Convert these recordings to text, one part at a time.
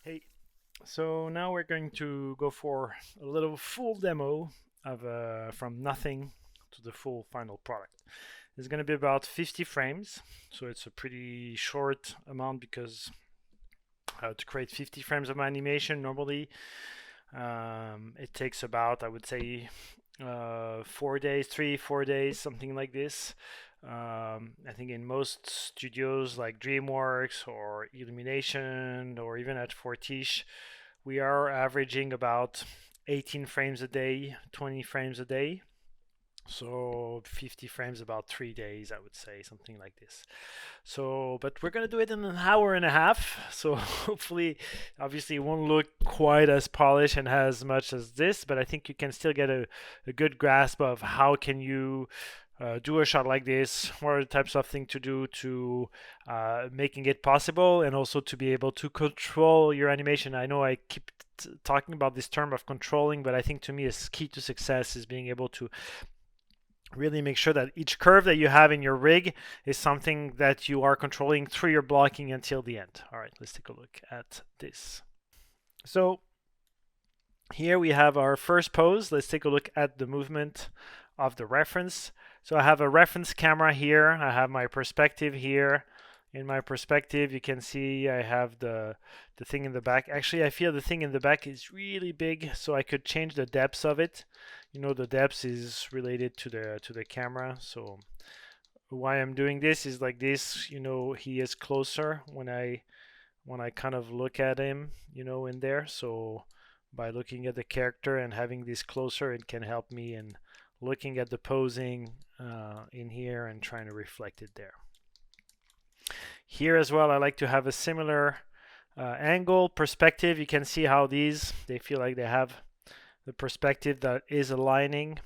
Hey, so now we're going to go for a little full demo of from nothing to the full final product. It's going to be about 50 frames, so it's a pretty short amount because to create 50 frames of animation normally it takes about, I would say, 4 days, 3, 4 days, something like this. I think in most studios like DreamWorks or Illumination or even at Fortiche, we are averaging about 18 frames a day, 20 frames a day. So 50 frames about 3 days, I would say, something like this. So, but we're gonna do it in an hour and a half. So hopefully, obviously, it won't look quite as polished and as much as this, but I think you can still get a good grasp of how can you do a shot like this, what are the types of things to do to making it possible, and also to be able to control your animation. I know I keep talking about this term of controlling, but I think to me, is key to success is being able to really make sure that each curve that you have in your rig is something that you are controlling through your blocking until the end. All right, let's take a look at this. So here we have our first pose. Let's take a look at the movement of the reference. So I have a reference camera here. I have my perspective here. In my perspective, you can see I have the thing in the back. Actually, I feel the thing in the back is really big, so I could change the depths of it. You know, the depth is related to the camera. So why I'm doing this is like this. You know, he is closer when I kind of look at him. You know, in there. So by looking at the character and having this closer, it can help me in looking at the posing in here and trying to reflect it there. Here as well, I like to have a similar angle perspective. You can see how they feel like they have the perspective that is aligning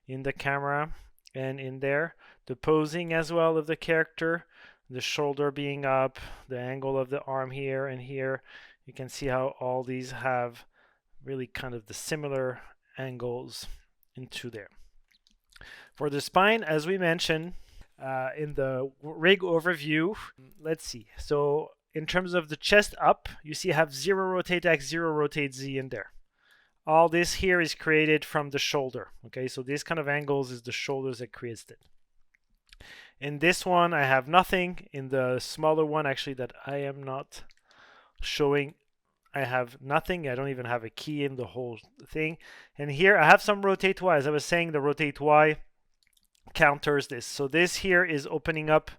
in the camera and in there. The posing as well of the character, the shoulder being up, the angle of the arm here and here. You can see how all these have really kind of the similar angles into there. For the spine, as we mentioned, in the rig overview, let's see. So in terms of the chest up, you see I have 0 rotate X, 0 rotate Z in there. All this here is created from the shoulder. Okay, so this kind of angles is the shoulders that creates it. In this one, I have nothing. In the smaller one, actually, that I am not showing, I have nothing. I don't even have a key in the whole thing. And here I have some rotate Y. As I was saying, the rotate Y counters this. So this here is opening up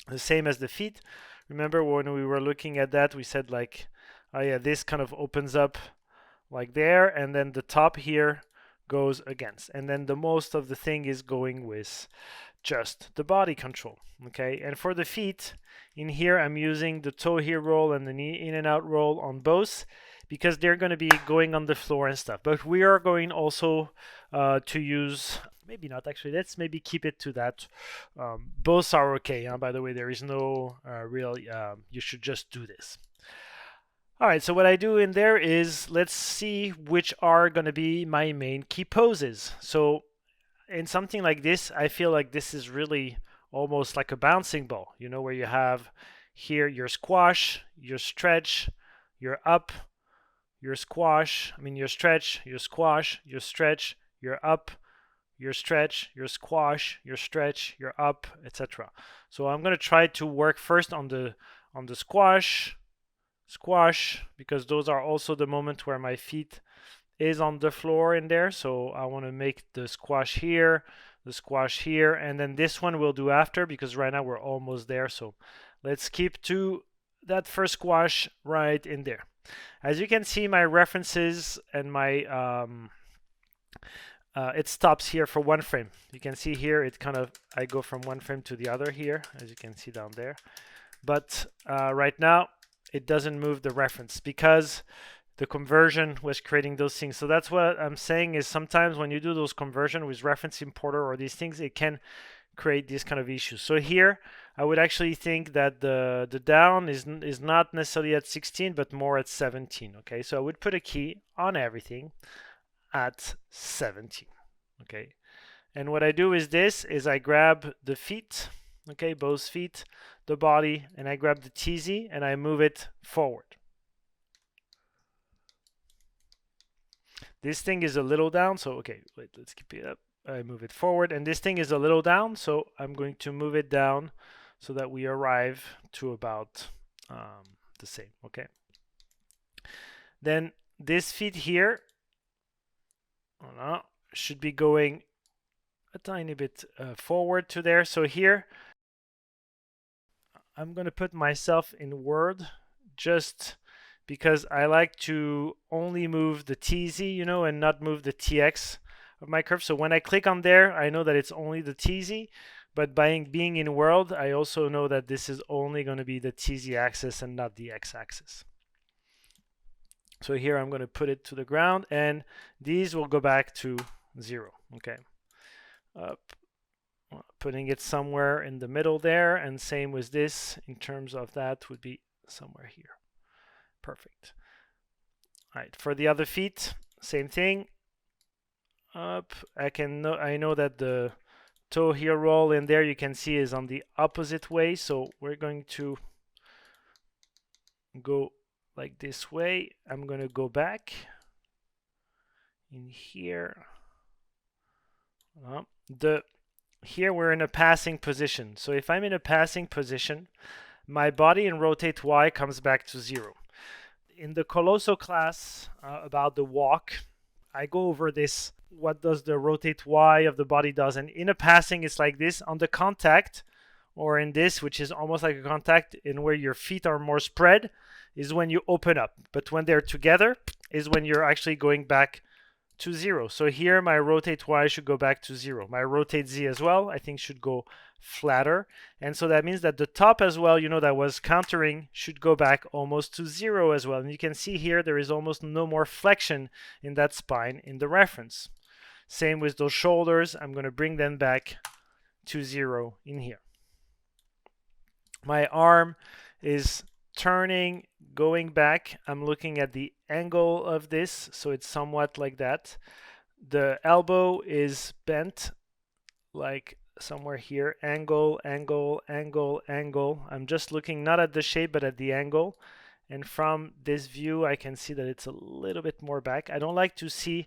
the same as the feet. Remember when we were looking at that, we said like, oh yeah, this kind of opens up like there, and then the top here goes against. And then the most of the thing is going with just the body control. Okay, and for the feet, in here I'm using the toe here roll and the knee in and out roll on both because they're going to be going on the floor and stuff. But we are going also to use, maybe not actually, let's maybe keep it to that. Both are okay. By the way, there is no real, you should just do this. All right, so what I do in there is let's see which are going to be my main key poses. So in something like this, I feel like this is really almost like a bouncing ball, you know, where you have here your squash, your stretch, your up, your squash, your stretch, your squash, your stretch, your up, your stretch, your squash, your stretch, your up, etc. So I'm going to try to work first on the squash, because those are also the moment where my feet is on the floor in there. So I want to make the squash here, and then this one we'll do after because right now we're almost there. So let's keep to that first squash right in there. As you can see, my references and my it stops here for 1 frame. You can see here it kind of, I go from 1 frame to the other here, as you can see down there. But right now it doesn't move the reference because the conversion was creating those things. So that's what I'm saying is sometimes when you do those conversion with reference importer or these things, it can create these kind of issues. So here I would actually think that the down is not necessarily at 16 but more at 17. Okay, so I would put a key on everything at 17. Okay, and what I do is this is I grab the feet, okay, both feet, the body, and I grab the TZ and I move it forward. This thing is a little down, so okay, wait, let's keep it up. I move it forward, and this thing is a little down, so I'm going to move it down so that we arrive to about the same, okay? Then this feet here should be going a tiny bit forward to there. So here, I'm going to put myself in Word just because I like to only move the TZ, you know, and not move the TX of my curve. So when I click on there, I know that it's only the TZ, but by being in World, I also know that this is only going to be the TZ axis and not the X axis. So here I'm going to put it to the ground, and these will go back to 0, okay? Putting it somewhere in the middle there, and same with this in terms of that would be somewhere here. Perfect. All right, for the other feet, same thing. Up, I know that the toe heel roll in there you can see is on the opposite way, so we're going to go like this way. I'm going to go back in here. Here we're in a passing position. So if I'm in a passing position, my body in rotate Y comes back to 0. In the Colosso class about the walk, I go over this, what does the rotate Y of the body does. And in a passing, it's like this. On the contact, or in this, which is almost like a contact in where your feet are more spread, is when you open up. But when they're together is when you're actually going back to 0. So here my rotate Y should go back to 0. My rotate Z as well, I think, should go flatter. And so that means that the top as well, you know, that was countering should go back almost to 0 as well. And you can see here there is almost no more flexion in that spine in the reference. Same with those shoulders. I'm going to bring them back to 0 in here. My arm is turning, going back. I'm looking at the angle of this, so it's somewhat like that. The elbow is bent like somewhere here. Angle, angle, angle, angle. I'm just looking not at the shape but at the angle. And from this view I can see that it's a little bit more back. I don't like to see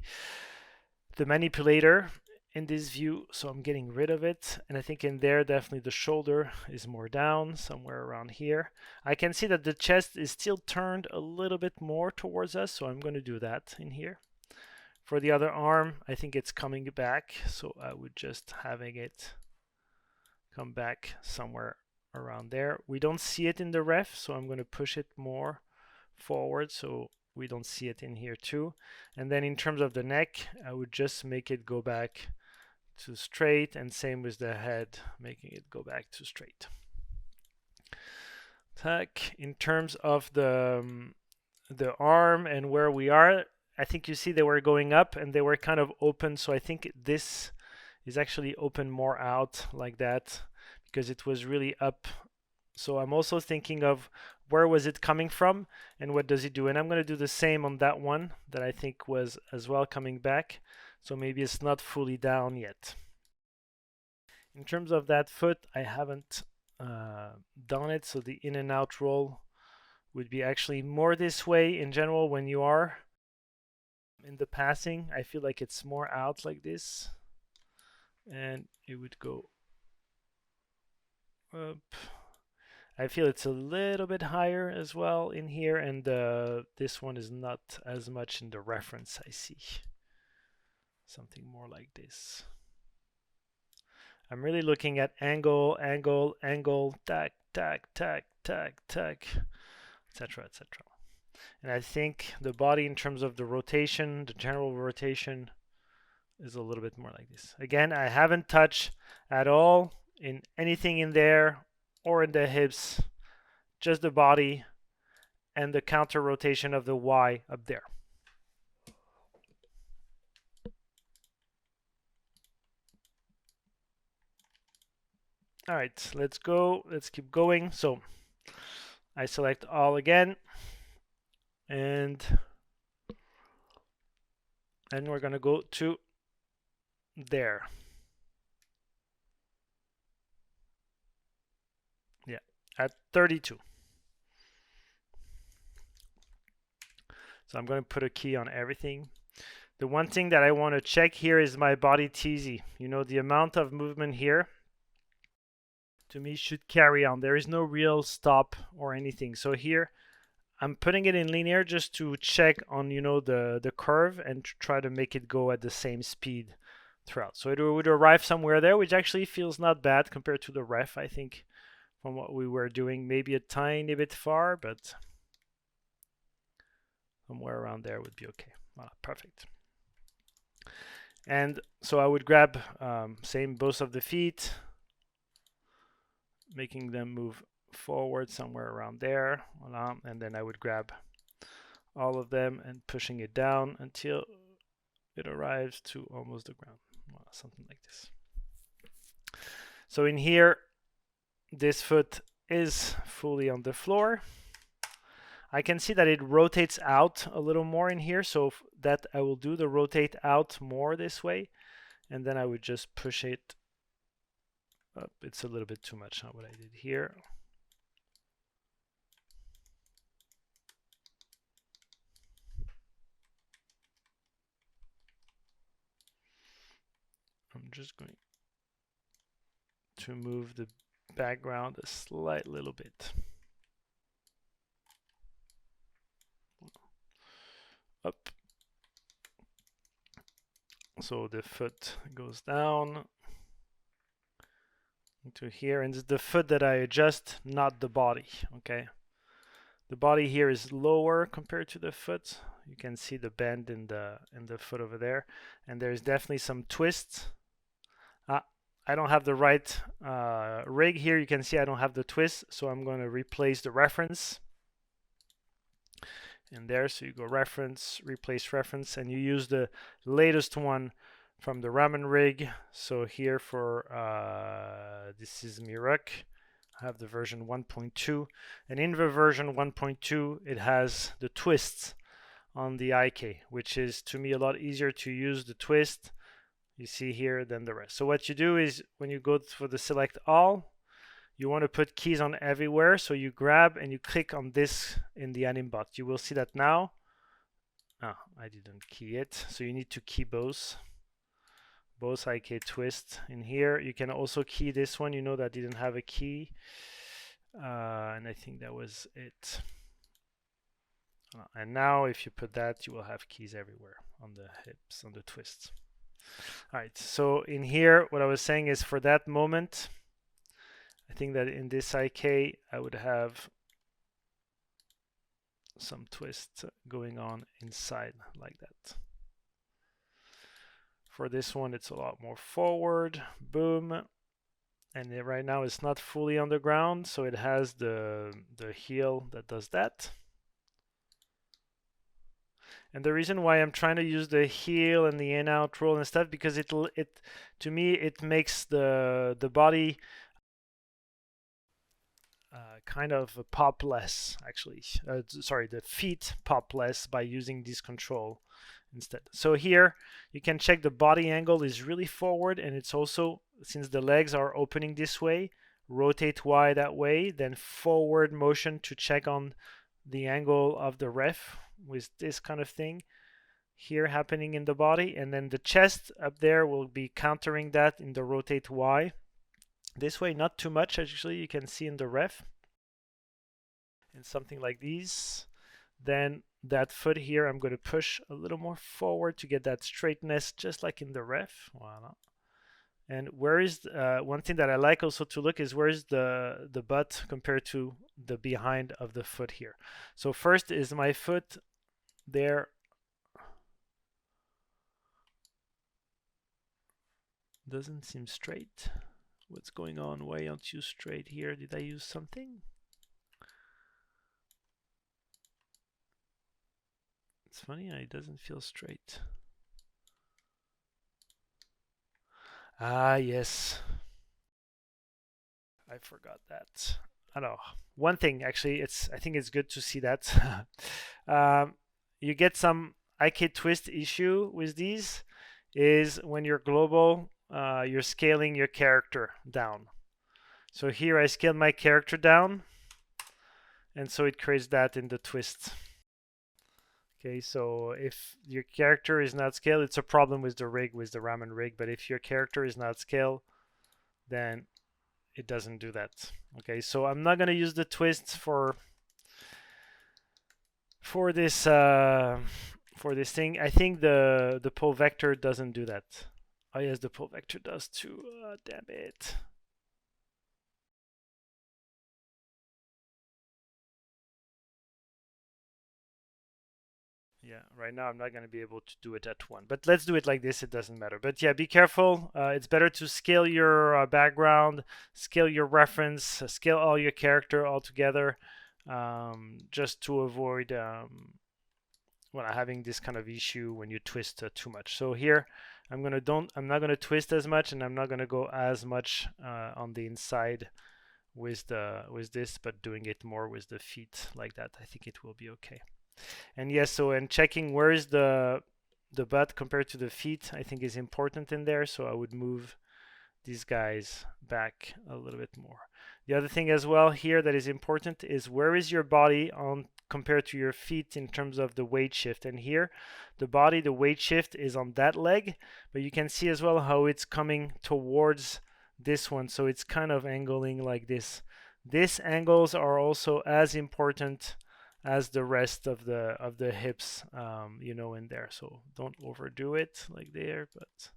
the manipulator in this view, so I'm getting rid of it. And I think in there definitely the shoulder is more down, somewhere around here. I can see that the chest is still turned a little bit more towards us, so I'm going to do that in here. For the other arm, I think it's coming back, so I would just having it come back somewhere around there. We don't see it in the ref, so I'm going to push it more forward so we don't see it in here too. And then in terms of the neck, I would just make it go back to straight, and same with the head, making it go back to straight. Tack. In terms of the arm and where we are, I think you see they were going up and they were kind of open, so I think this is actually open more out like that because it was really up. So I'm also thinking of where was it coming from and what does it do, and I'm going to do the same on that one that I think was as well coming back. So maybe it's not fully down yet. In terms of that foot, I haven't done it, so the in and out roll would be actually more this way in general. When you are in the passing, I feel like it's more out like this, and it would go up. I feel it's a little bit higher as well in here, and this one is not as much in the reference. I see something more like this. I'm really looking at angle, angle, angle, tack, tack, tack, tack, tack, etc., etc. And I think the body in terms of the rotation, the general rotation, is a little bit more like this. Again, I haven't touched at all in anything in there or in the hips, just the body and the counter rotation of the Y up there. All right, let's go. Let's keep going. So I select all again, and we're going to go to there. Yeah, at 32. So I'm going to put a key on everything. the one thing that I want to check here is my body TZ. You know, the amount of movement here to me should carry on. There is no real stop or anything. So here I'm putting it in linear just to check on, you know, the curve and try to make it go at the same speed throughout. So it would arrive somewhere there, which actually feels not bad compared to the ref, I think, from what we were doing. Maybe a tiny bit far, but somewhere around there would be okay. Voilà, perfect. And so I would grab, same both of the feet, making them move forward somewhere around there. Voilà. And then I would grab all of them and pushing it down until it arrives to almost the ground. Voilà, something like this. So in here, this foot is fully on the floor. I can see that it rotates out a little more in here, so that I will do the rotate out more this way, and then I would just push it up. It's a little bit too much, not what I did here. I'm just going to move the background a slight little bit. Up. So the foot goes down into here, and it's the foot that I adjust, not the body. Okay, the body here is lower compared to the foot. You can see the bend in the foot over there, and there's definitely some twists. I don't have the right rig here. You can see I don't have the twist, so I'm going to replace the reference in there. So you go reference, replace reference, and you use the latest one from the ramen rig. So here for this is Miruk. I have the version 1.2, and in the version 1.2 it has the twists on the IK, which is to me a lot easier to use the twist you see here than the rest. So what you do is when you go for the select all, you want to put keys on everywhere. So you grab and you click on this in the animbot. You will see that now. Oh, I didn't key it. So you need to key both IK twist in here. You can also key this one. You know that didn't have a key. And I think that was it. And now if you put that, you will have keys everywhere on the hips, on the twists. All right, so in here, what I was saying is for that moment, I think that in this IK, I would have some twist going on inside like that. For this one, it's a lot more forward, boom. And right now it's not fully on the ground, so it has the heel that does that. And the reason why I'm trying to use the heel and the in-out roll and stuff, because it to me it makes the body kind of pop less, actually. Sorry, the feet pop less by using this control instead. So here you can check the body angle is really forward, and it's also, since the legs are opening this way, rotate Y that way, then forward motion to check on the angle of the ref with this kind of thing here happening in the body, and then the chest up there will be countering that in the rotate Y. This way, not too much, actually, you can see in the ref. And something like these. Then that foot here, I'm going to push a little more forward to get that straightness, just like in the ref. Voila. And where is one thing that I like also to look is where is the butt compared to the behind of the foot here. So first is my foot there. Doesn't seem straight. What's going on? Why aren't you straight here? Did I use something? It's funny, it doesn't feel straight. Ah, yes. I forgot that. I don't know. One thing, actually, I think it's good to see that. You get some IK twist issue with these is when you're global, you're scaling your character down. So here I scaled my character down, and so it creates that in the twist. Okay, so if your character is not scaled, it's a problem with the rig, with the ramen rig. But if your character is not scaled, then it doesn't do that. Okay, so I'm not gonna use the twists for this thing. I think the pull vector doesn't do that. Oh yes, the pull vector does too. Damn it. Yeah, right now I'm not going to be able to do it at one, but let's do it like this. It doesn't matter. But yeah, be careful. It's better to scale your background, scale your reference, scale all your character all together, just to avoid well, having this kind of issue when you twist too much. So here, I'm not gonna twist as much, and I'm not gonna go as much on the inside with this, but doing it more with the feet like that. I think it will be okay. And yes, so and checking where is the butt compared to the feet, I think is important in there. So I would move these guys back a little bit more. The other thing as well here that is important is where is your body on compared to your feet in terms of the weight shift. And here, the weight shift is on that leg, but you can see as well how it's coming towards this one. So it's kind of angling like this. These angles are also as important as the rest of the hips, you know, in there. So don't overdo it like there, but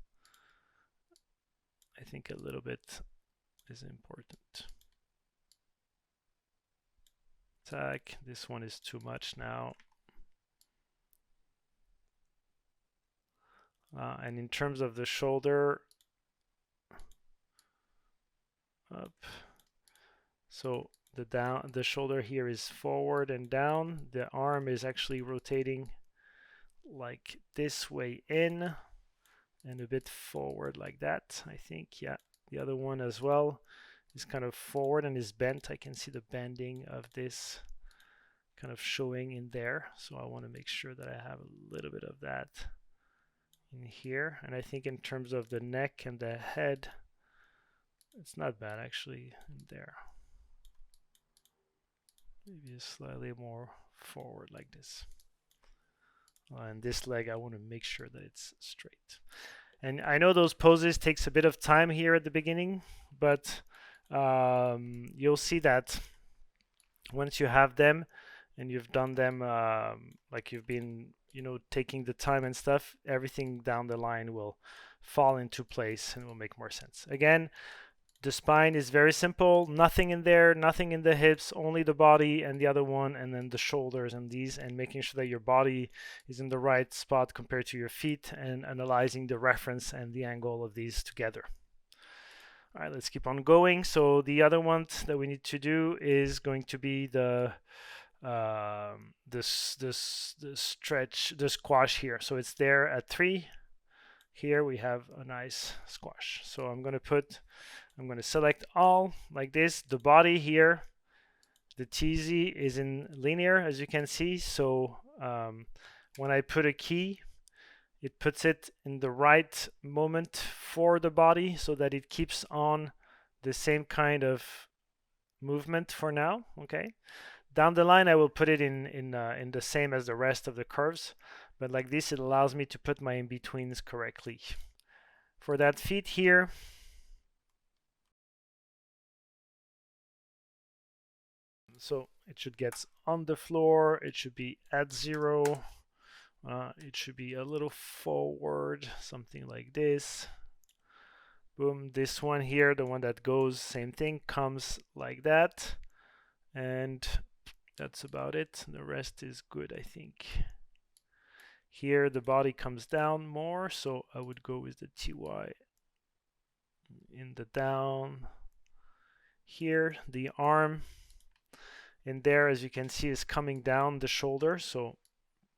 I think a little bit is important. Tack, this one is too much now. And in terms of the shoulder, up. So the shoulder here is forward and down. The arm is actually rotating like this way in and a bit forward like that. I think, yeah. The other one as well is kind of forward and is bent. I can see the bending of this kind of showing in there. So I want to make sure that I have a little bit of that in here. And I think in terms of the neck and the head, it's not bad actually in there. Maybe slightly more forward like this. And this leg, I want to make sure that it's straight. And I know those poses takes a bit of time here at the beginning, but you'll see that once you have them and you've done them like you've been, you know, taking the time and stuff, everything down the line will fall into place and will make more sense. Again, the spine is very simple, nothing in there, nothing in the hips, only the body and the other one, and then the shoulders and these, and making sure that your body is in the right spot compared to your feet, and analyzing the reference and the angle of these together. All right, let's keep on going. So the other one that we need to do is going to be the stretch, the squash here. So it's there at 3. Here we have a nice squash. So I'm going to select all like this. The body here, the TZ is in linear, as you can see. So when I put a key, it puts it in the right moment for the body so that it keeps on the same kind of movement for now. Okay. Down the line, I will put it in the same as the rest of the curves, but like this, it allows me to put my in-betweens correctly. For that feet here, so it should get on the floor, it should be at 0, it should be a little forward, something like this. Boom, this one here, the one that goes, same thing, comes like that, and that's about it. The rest is good, I think. Here the body comes down more, so I would go with the TY in the down. Here the arm in there, as you can see, is coming down the shoulder, so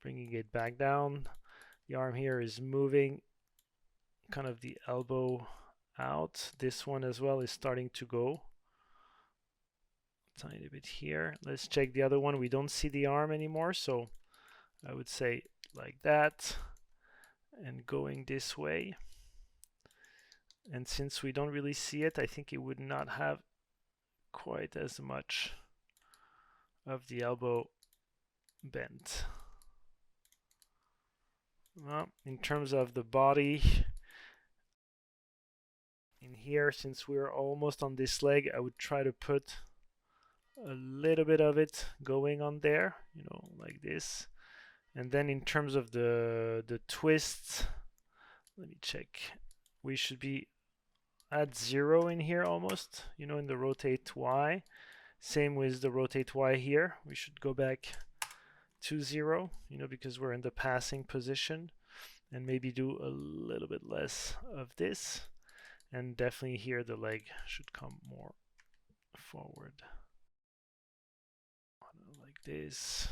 bringing it back down. The arm here is moving kind of the elbow out. This one as well is starting to go a tiny bit here. Let's check the other one. We don't see the arm anymore, so I would say like that and going this way. And since we don't really see it, I think it would not have quite as much of the elbow bent. Well, in terms of the body, in here, since we're almost on this leg, I would try to put a little bit of it going on there, you know, like this. And then in terms of the twists, let me check. We should be at 0 in here almost, you know, in the rotate Y. Same with the rotate Y here. We should go back to 0, you know, because we're in the passing position, and maybe do a little bit less of this. And definitely here the leg should come more forward. Like this.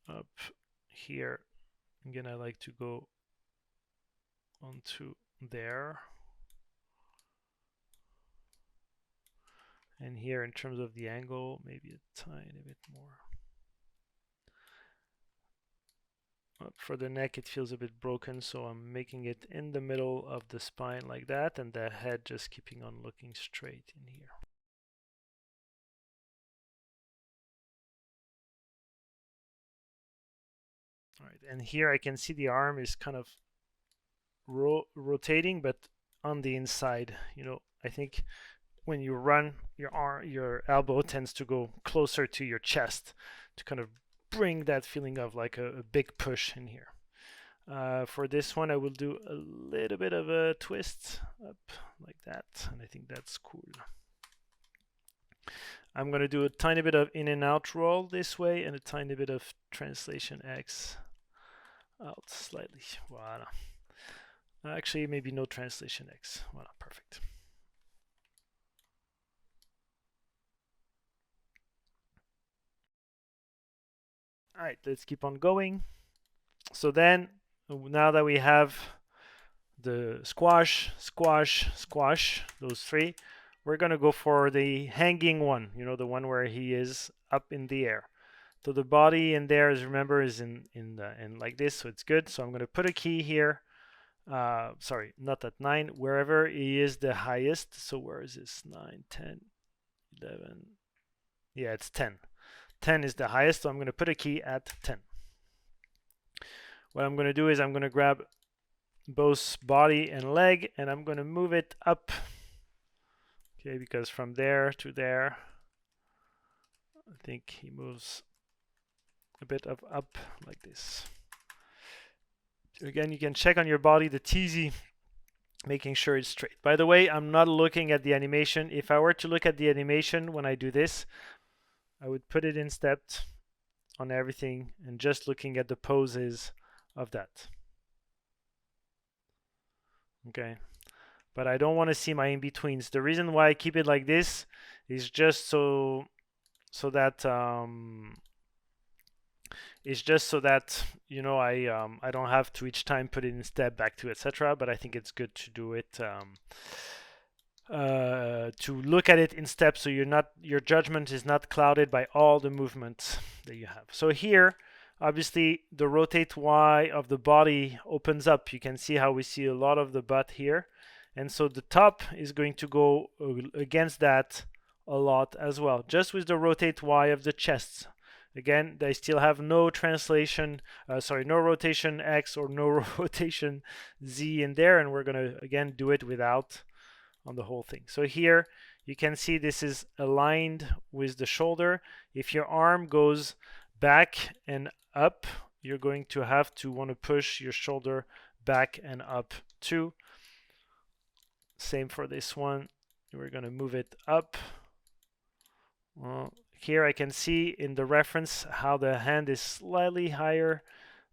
Up here. Again, I like to go onto there. And here in terms of the angle, maybe a tiny bit more. For the neck, it feels a bit broken, so I'm making it in the middle of the spine like that, and the head just keeping on looking straight in here. All right, and here I can see the arm is kind of rotating, but on the inside. You know, I think when you run, your elbow tends to go closer to your chest to kind of bring that feeling of like a big push in here. For this one, I will do a little bit of a twist up like that, and I think that's cool. I'm going to do a tiny bit of in and out roll this way, and a tiny bit of translation X out slightly. Voila. Actually, maybe no translation X. Voila, perfect. All right, let's keep on going. So then, now that we have the squash, squash, squash, those three, we're going to go for the hanging one, you know, the one where he is up in the air. So the body in there, is remember, is in like this, so it's good. So I'm going to put a key here. Sorry, not at 9, wherever he is the highest. So where is this? 9, 10, 11. Yeah, it's 10. 10 is the highest, so I'm going to put a key at 10. What I'm going to do is I'm going to grab both body and leg, and I'm going to move it up. Okay, because from there to there, I think he moves a bit of up like this. Again, you can check on your body the TZ, making sure it's straight. By the way, I'm not looking at the animation. If I were to look at the animation when I do this, I would put it in stepped on everything and just looking at the poses of that. Okay, but I don't want to see my in-betweens. The reason why I keep it like this is just so that you know, I don't have to each time put it in step back to etc. But I think it's good to do it to look at it in steps, so your judgment is not clouded by all the movements that you have. So here, obviously, the rotate Y of the body opens up. You can see how we see a lot of the butt here, and so the top is going to go against that a lot as well, just with the rotate Y of the chest. Again, they still have no translation, no rotation X or no rotation Z in there, and we're gonna again do it without on the whole thing. So here you can see this is aligned with the shoulder. If your arm goes back and up, you're going to have to want to push your shoulder back and up too. Same for this one. We're going to move it up. Well, here I can see in the reference how the hand is slightly higher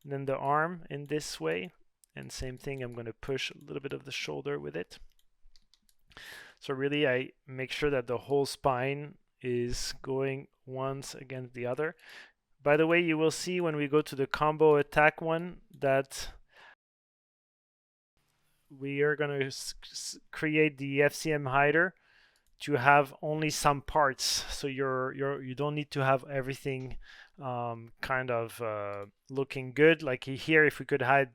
than the arm in this way. And same thing, I'm going to push a little bit of the shoulder with it. So really I make sure that the whole spine is going once against the other. By the way, you will see when we go to the combo attack one that we are going to create the FCM hider to have only some parts, so you don't need to have everything kind of looking good. Like here, if we could hide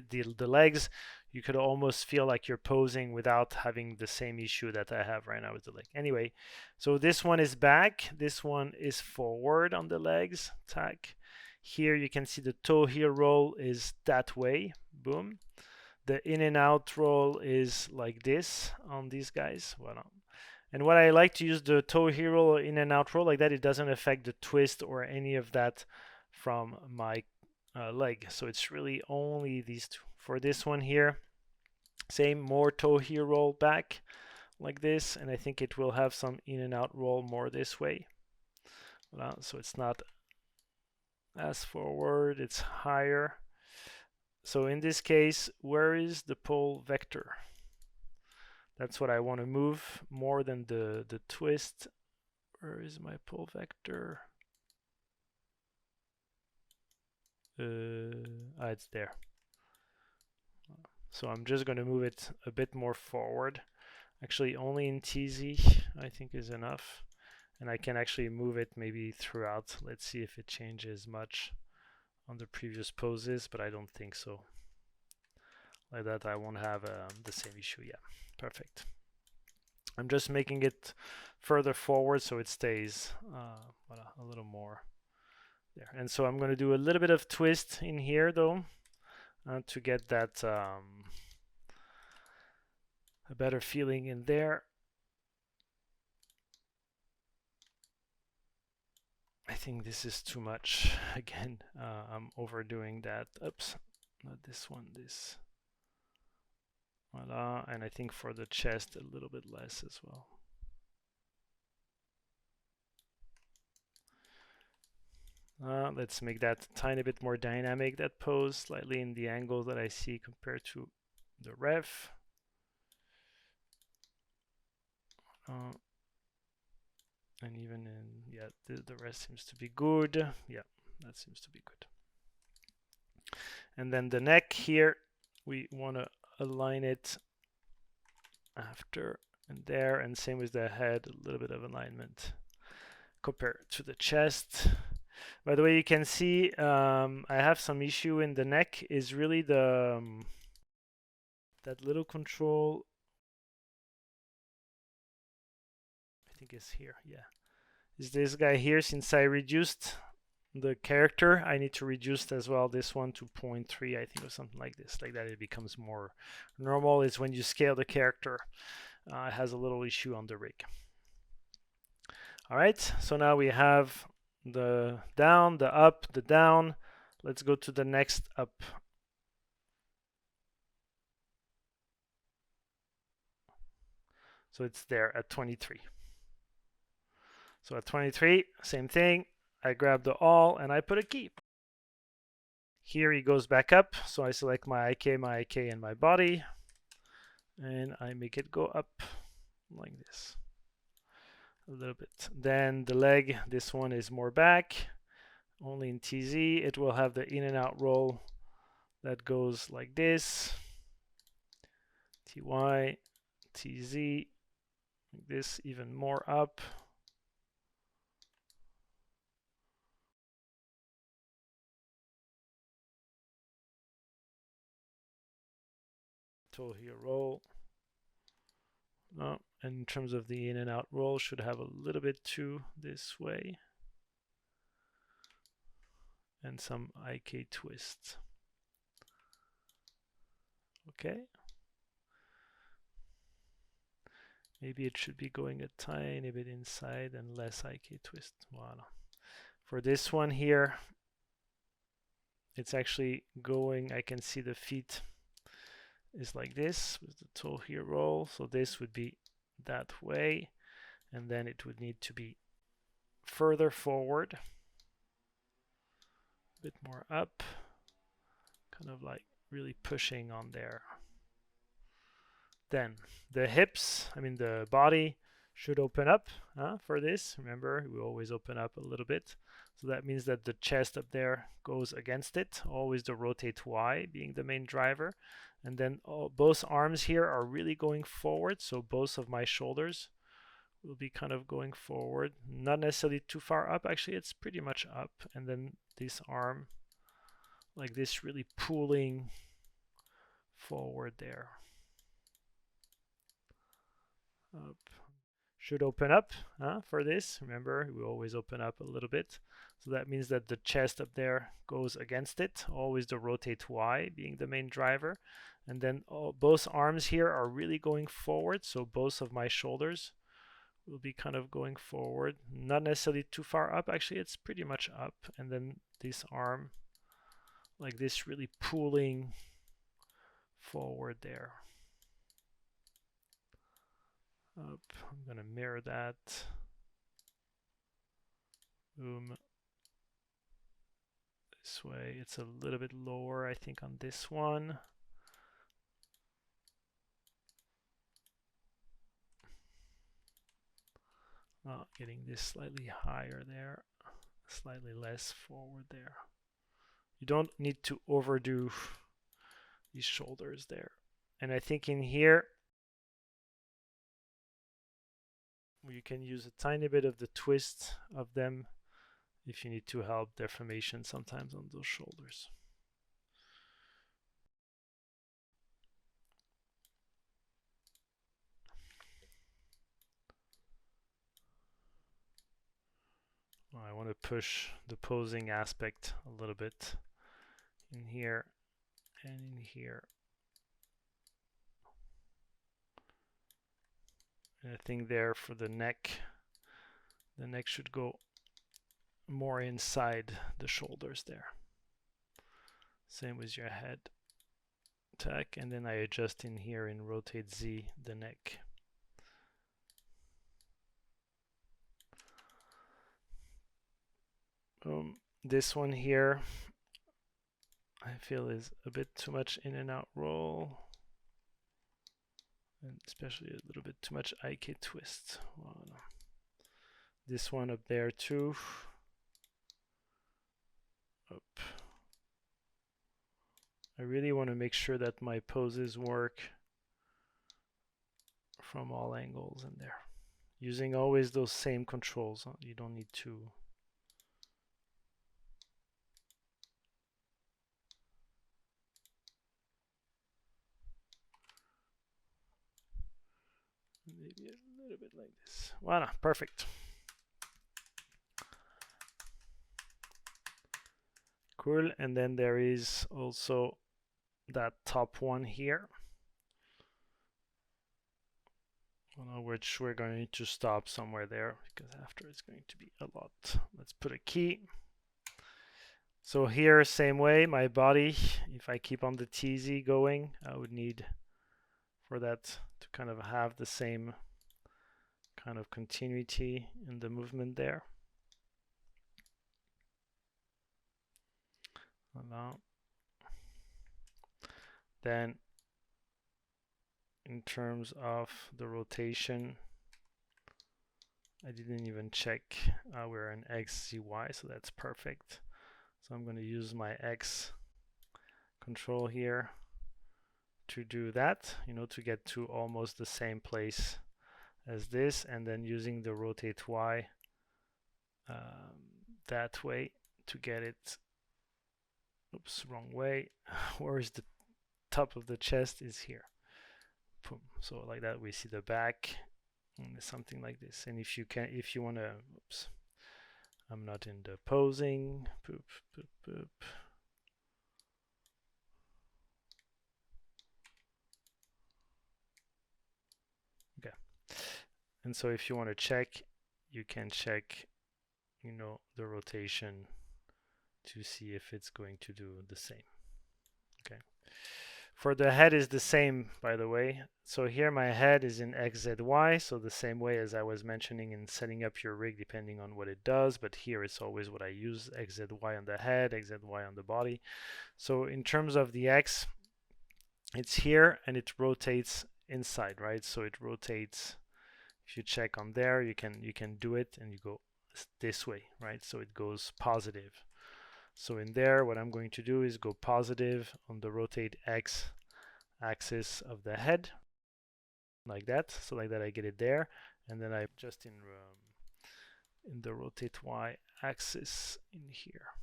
the legs, you could almost feel like you're posing without having the same issue that I have right now with the leg. Anyway, so this one is back, this one is forward on the legs, tack. Here you can see the toe heel roll is that way, boom. The in and out roll is like this on these guys. Voilà. And what I like to use the toe heel roll, in and out roll like that, it doesn't affect the twist or any of that from my leg. So it's really only these two. For this one here, same, more toe heel roll back like this, and I think it will have some in and out roll more this way. Voilà. So it's not as forward, it's higher. So in this case, where is the pull vector? That's what I want to move more than the twist. Where is my pull vector? It's there. So I'm just going to move it a bit more forward. Actually, only in TZ I think is enough. And I can actually move it maybe throughout. Let's see if it changes much on the previous poses, but I don't think so. Like that I won't have the same issue. Yeah, perfect. I'm just making it further forward so it stays a little more there. And so I'm going to do a little bit of twist in here though to get that a better feeling in there. I think this is too much. Again, I'm overdoing that. Oops, not this one, this. Voila, and I think for the chest a little bit less as well. Let's make that a tiny bit more dynamic, that pose, slightly in the angle that I see compared to the ref. And even in, yeah, the rest seems to be good. Yeah, that seems to be good. And then the neck here, we want to align it after and there, and same with the head, a little bit of alignment compared to the chest. By the way, you can see I have some issue in the neck, is really the that little control, I think it's here, yeah, is this guy here. Since I reduced the character, I need to reduce as well this one to 0.3, I think, or something like this, like that it becomes more normal. Is when you scale the character, it has a little issue on the rig. All right, so now we have the down, the up, the down. Let's go to the next up. So it's there at 23. So at 23, same thing. I grab the all and I put a key. Here he goes back up. So I select my IK, and my body. And I make it go up like this. A little bit. Then the leg, this one is more back. Only in TZ. It will have the in and out roll that goes like this. TY, TZ, like this, even more up. Toe heel roll. And in terms of the in and out roll, should have a little bit too this way. And some IK twists. Okay. Maybe it should be going a tiny bit inside and less IK twist. Voila. For this one here, it's actually going, I can see the feet is like this with the toe heel roll. So this would be that way. And then it would need to be further forward. A bit more up. Kind of like really pushing on there. Then the hips, I mean the body should open up for this. Remember, we always open up a little bit. So that means that the chest up there goes against it, always the rotate Y being the main driver. And then both arms here are really going forward. So both of my shoulders will be kind of going forward, not necessarily too far up. Actually, it's pretty much up. And then this arm like this, really pulling forward there. Up. should open up for this. Remember, we always open up a little bit. So that means that the chest up there goes against it, always the rotate Y being the main driver. And then both arms here are really going forward, so both of my shoulders will be kind of going forward, not necessarily too far up. Actually, it's pretty much up. And then this arm, like this, really pulling forward there. Up. I'm going to mirror that. Boom. This way. It's a little bit lower, I think, on this one. Getting this slightly higher there, slightly less forward there. You don't need to overdo these shoulders there. And I think in here, you can use a tiny bit of the twist of them if you need to help deformation sometimes on those shoulders. I want to push the posing aspect a little bit in here and in here. And I think there for the neck should go more inside the shoulders there. Same with your head tack, and then I adjust in here in rotate Z the neck. This one here I feel is a bit too much in and out roll, and especially a little bit too much IK twist. Voilà. This one up there too. Up. I really want to make sure that my poses work from all angles in there, using always those same controls. You don't need to maybe a little bit like this. Voila, perfect. Cool. And then there is also that top one here, which we're going to stop somewhere there, because after it's going to be a lot. Let's put a key. So here, same way, my body, if I keep on the TZ going, I would need for that to kind of have the same kind of continuity in the movement there. Voilà. Then in terms of the rotation, I didn't even check we're in XZY, so that's perfect. So I'm going to use my X control here to do that, to get to almost the same place as this, and then using the rotate Y that way to get it. Oops, wrong way. Where is the top of the chest? Is here. Boom. So like that, we see the back, and something like this. And if you want to, oops, I'm not in the posing. Boop, boop, boop. Okay. And so if you want to check, you can check, the rotation to see if it's going to do the same. Okay. For the head is the same, by the way. So here my head is in XZY, so the same way as I was mentioning in setting up your rig depending on what it does, but here it's always what I use, XZY on the head, XZY on the body. So in terms of the X, it's here and it rotates inside, right? So it rotates. If you check on there, you can do it and you go this way, right? So it goes positive. So in there, what I'm going to do is go positive on the rotate X axis of the head, like that. So like that, I get it there, and then I just in the rotate Y axis in here.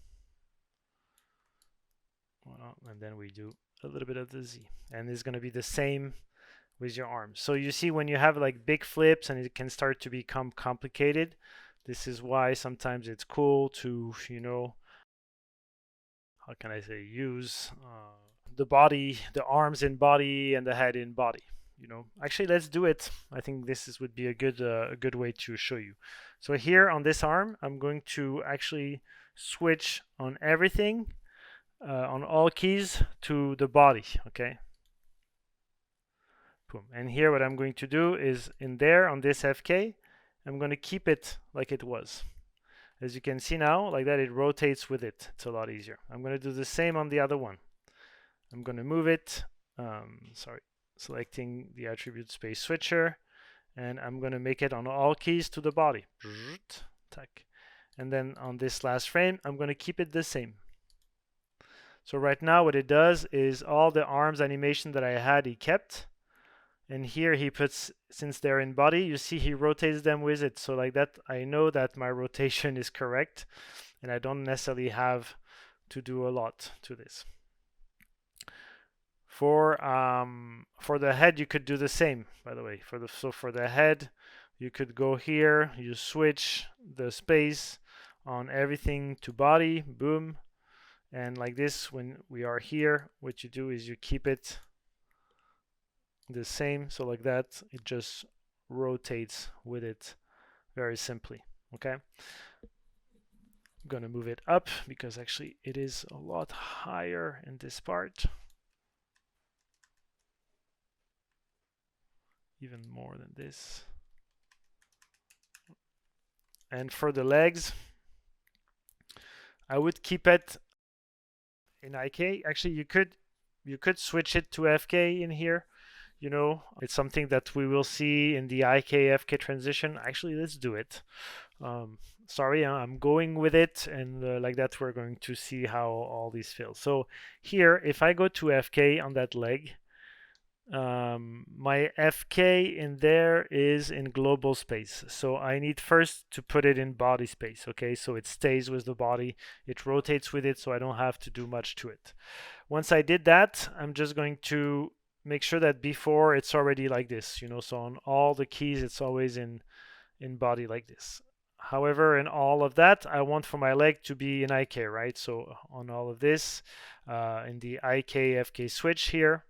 Well, and then we do a little bit of the Z, and it's going to be the same with your arms. So you see when you have like big flips and it can start to become complicated, this is why sometimes it's cool to, you know, how can I say, use the body, the arms in body and the head in body. You know, actually, let's do it. I think would be a good way to show you. So here on this arm, I'm going to actually switch on everything, on all keys to the body. Okay. Boom. And here, what I'm going to do is in there on this FK, I'm going to keep it like it was. As you can see now, like that, it rotates with it. It's a lot easier. I'm going to do the same on the other one. I'm going to move it, selecting the attribute space switcher, and I'm going to make it on all keys to the body. And then on this last frame, I'm going to keep it the same. So right now what it does is all the arms animation that I had, he kept. And here he puts, since they're in body, you see he rotates them with it. So like that, I know that my rotation is correct and I don't necessarily have to do a lot to this. For the head, you could do the same, by the way. For the head, you could go here, you switch the space on everything to body, boom. And like this, when we are here, what you do is you keep it the same, so like that it just rotates with it very simply. Okay, I'm gonna move it up because actually it is a lot higher in this part, even more than this. And for the legs, I would keep it in IK. Actually, you could switch it to FK in here. You know, it's something that we will see in the IK-FK transition. Actually, let's do it. Sorry, I'm going with it, and like that we're going to see how all these feel. So here, if I go to FK on that leg, my FK in there is in global space. So I need first to put it in body space, okay? So it stays with the body, it rotates with it, so I don't have to do much to it. Once I did that, I'm just going to make sure that before it's already like this, you know, so on all the keys it's always in body like this. However, in all of that, I want for my leg to be in IK, right? So on all of this, in the IK FK switch here,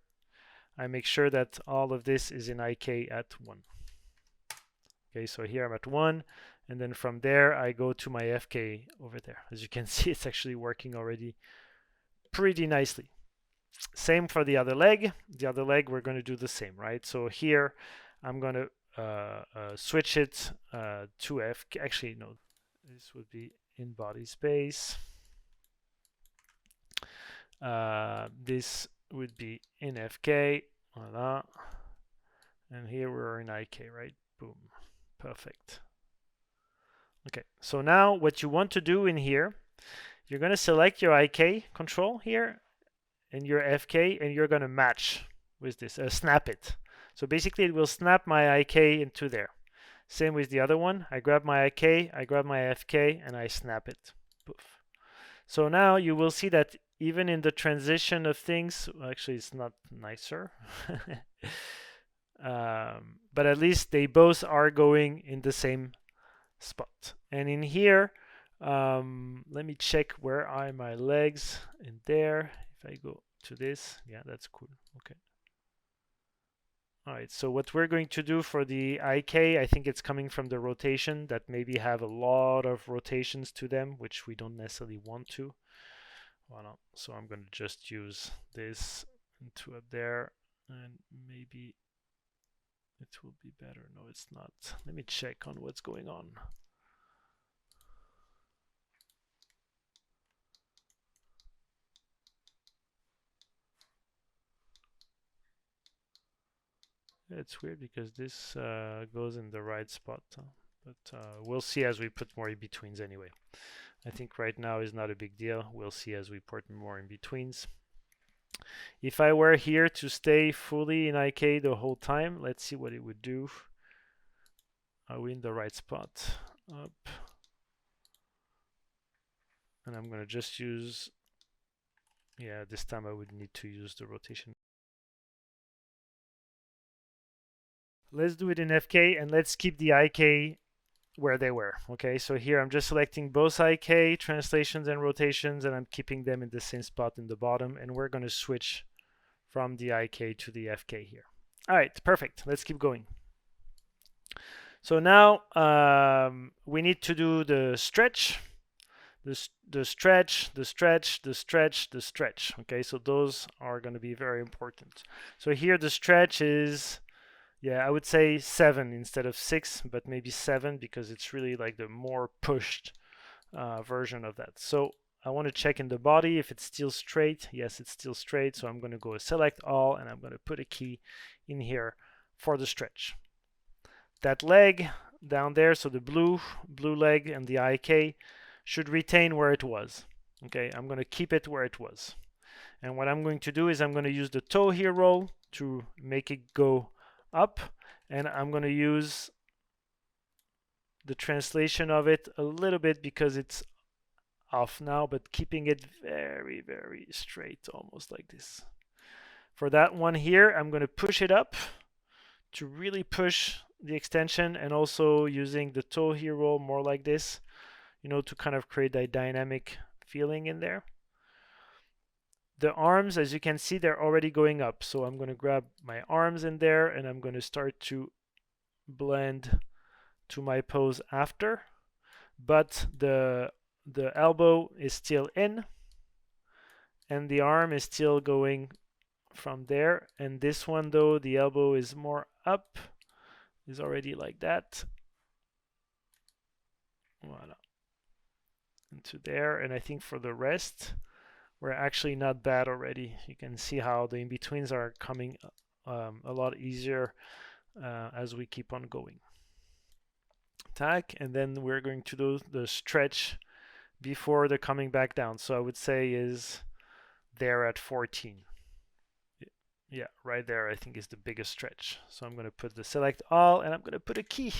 I make sure that all of this is in IK at 1. Okay, so here I'm at 1, and then from there I go to my FK over there. As you can see, it's actually working already pretty nicely. Same for the other leg. The other leg, we're going to do the same, right? So here, I'm going to switch it to F. Actually, no, this would be in body space. This would be in FK. Voila. And here we're in IK, right? Boom. Perfect. Okay, so now what you want to do in here, you're going to select your IK control here and your FK, and you're going to match with this, snap it. So basically it will snap my IK into there. Same with the other one. I grab my IK, I grab my FK, and I snap it. Poof. So now you will see that even in the transition of things, well, actually it's not nicer, but at least they both are going in the same spot. And in here, let me check where are my legs in there. If I go to this, yeah, that's cool. Okay. All right, so what we're going to do for the IK, I think it's coming from the rotation that maybe have a lot of rotations to them, which we don't necessarily want to. Well, no. So I'm going to just use this into up there, and maybe it will be better. No, it's not. Let me check on what's going on. It's weird because this goes in the right spot, but we'll see as we put more in-betweens anyway. I think right now is not a big deal. We'll see as we put more in-betweens. If I were here to stay fully in IK the whole time, let's see what it would do. Are we in the right spot? Up. And I'm going to just use, yeah, this time I would need to use the rotation Let's do it in FK and let's keep the IK where they were. Okay, so here I'm just selecting both IK translations and rotations, and I'm keeping them in the same spot in the bottom, and we're going to switch from the IK to the FK here. All right, perfect. Let's keep going. So now we need to do the stretch, the stretch, the stretch, the stretch, the stretch. Okay, so those are going to be very important. So here the stretch is, yeah, I would say 7 instead of 6, but maybe 7 because it's really like the more pushed version of that. So I want to check in the body if it's still straight. Yes, it's still straight. So I'm going to go select all, and I'm going to put a key in here for the stretch. That leg down there, so the blue leg and the IK should retain where it was. Okay, I'm going to keep it where it was. And what I'm going to do is I'm going to use the toe heel roll to make it go up, and I'm going to use the translation of it a little bit because it's off now, but keeping it very, very straight, almost like this. For that one here, I'm going to push it up to really push the extension, and also using the toe heel roll more like this, you know, to kind of create that dynamic feeling in there. The arms, as you can see, they're already going up. So I'm going to grab my arms in there, and I'm going to start to blend to my pose after. But the elbow is still in, and the arm is still going from there. And this one, though, the elbow is more up, is already like that. Voila. Into there. And I think for the rest, we're actually not bad already. You can see how the in-betweens are coming a lot easier as we keep on going. Tack, and then we're going to do the stretch before the coming back down. So I would say is there at 14. Yeah, right there I think is the biggest stretch. So I'm going to put the select all, and I'm going to put a key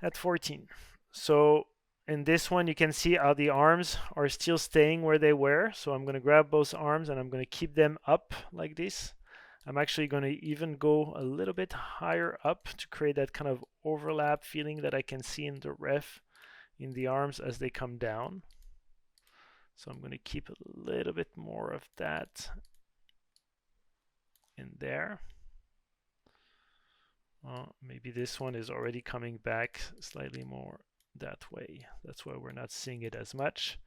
at 14. So in this one, you can see how the arms are still staying where they were. So I'm going to grab both arms, and I'm going to keep them up like this. I'm actually going to even go a little bit higher up to create that kind of overlap feeling that I can see in the ref in the arms as they come down. So I'm going to keep a little bit more of that in there. Maybe this one is already coming back slightly more that way. That's why we're not seeing it as much.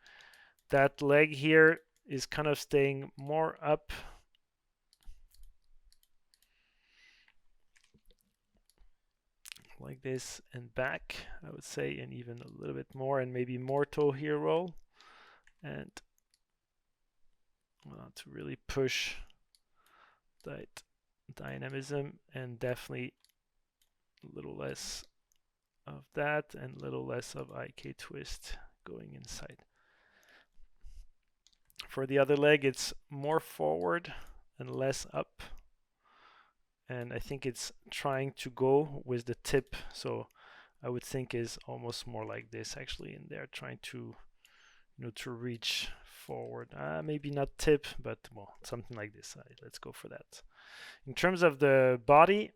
That leg here is kind of staying more up. Like this and back, I would say, and even a little bit more, and maybe more toe heel roll. And to really push that dynamism, and definitely a little less of that and a little less of IK twist going inside. For the other leg, it's more forward and less up, and I think it's trying to go with the tip, so I would think is almost more like this actually in there, trying to, you know, to reach forward. Maybe not tip, but well, something like this. Let's go for that. In terms of the body,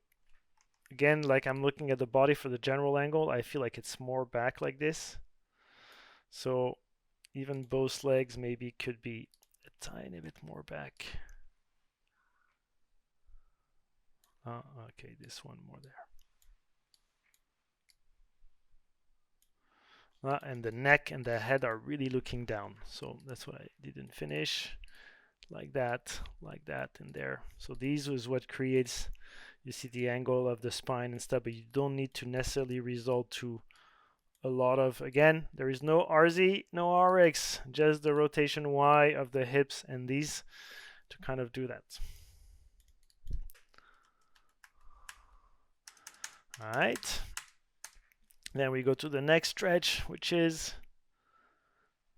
again, like I'm looking at the body for the general angle, I feel like it's more back like this. So even both legs maybe could be a tiny bit more back. Okay, this one more there. And the neck and the head are really looking down. So that's what I didn't finish. Like that, and there. So these is what creates, you see the angle of the spine and stuff, but you don't need to necessarily result to a lot of, again, there is no RZ, no RX, just the rotation Y of the hips and these to kind of do that. All right. Then we go to the next stretch, which is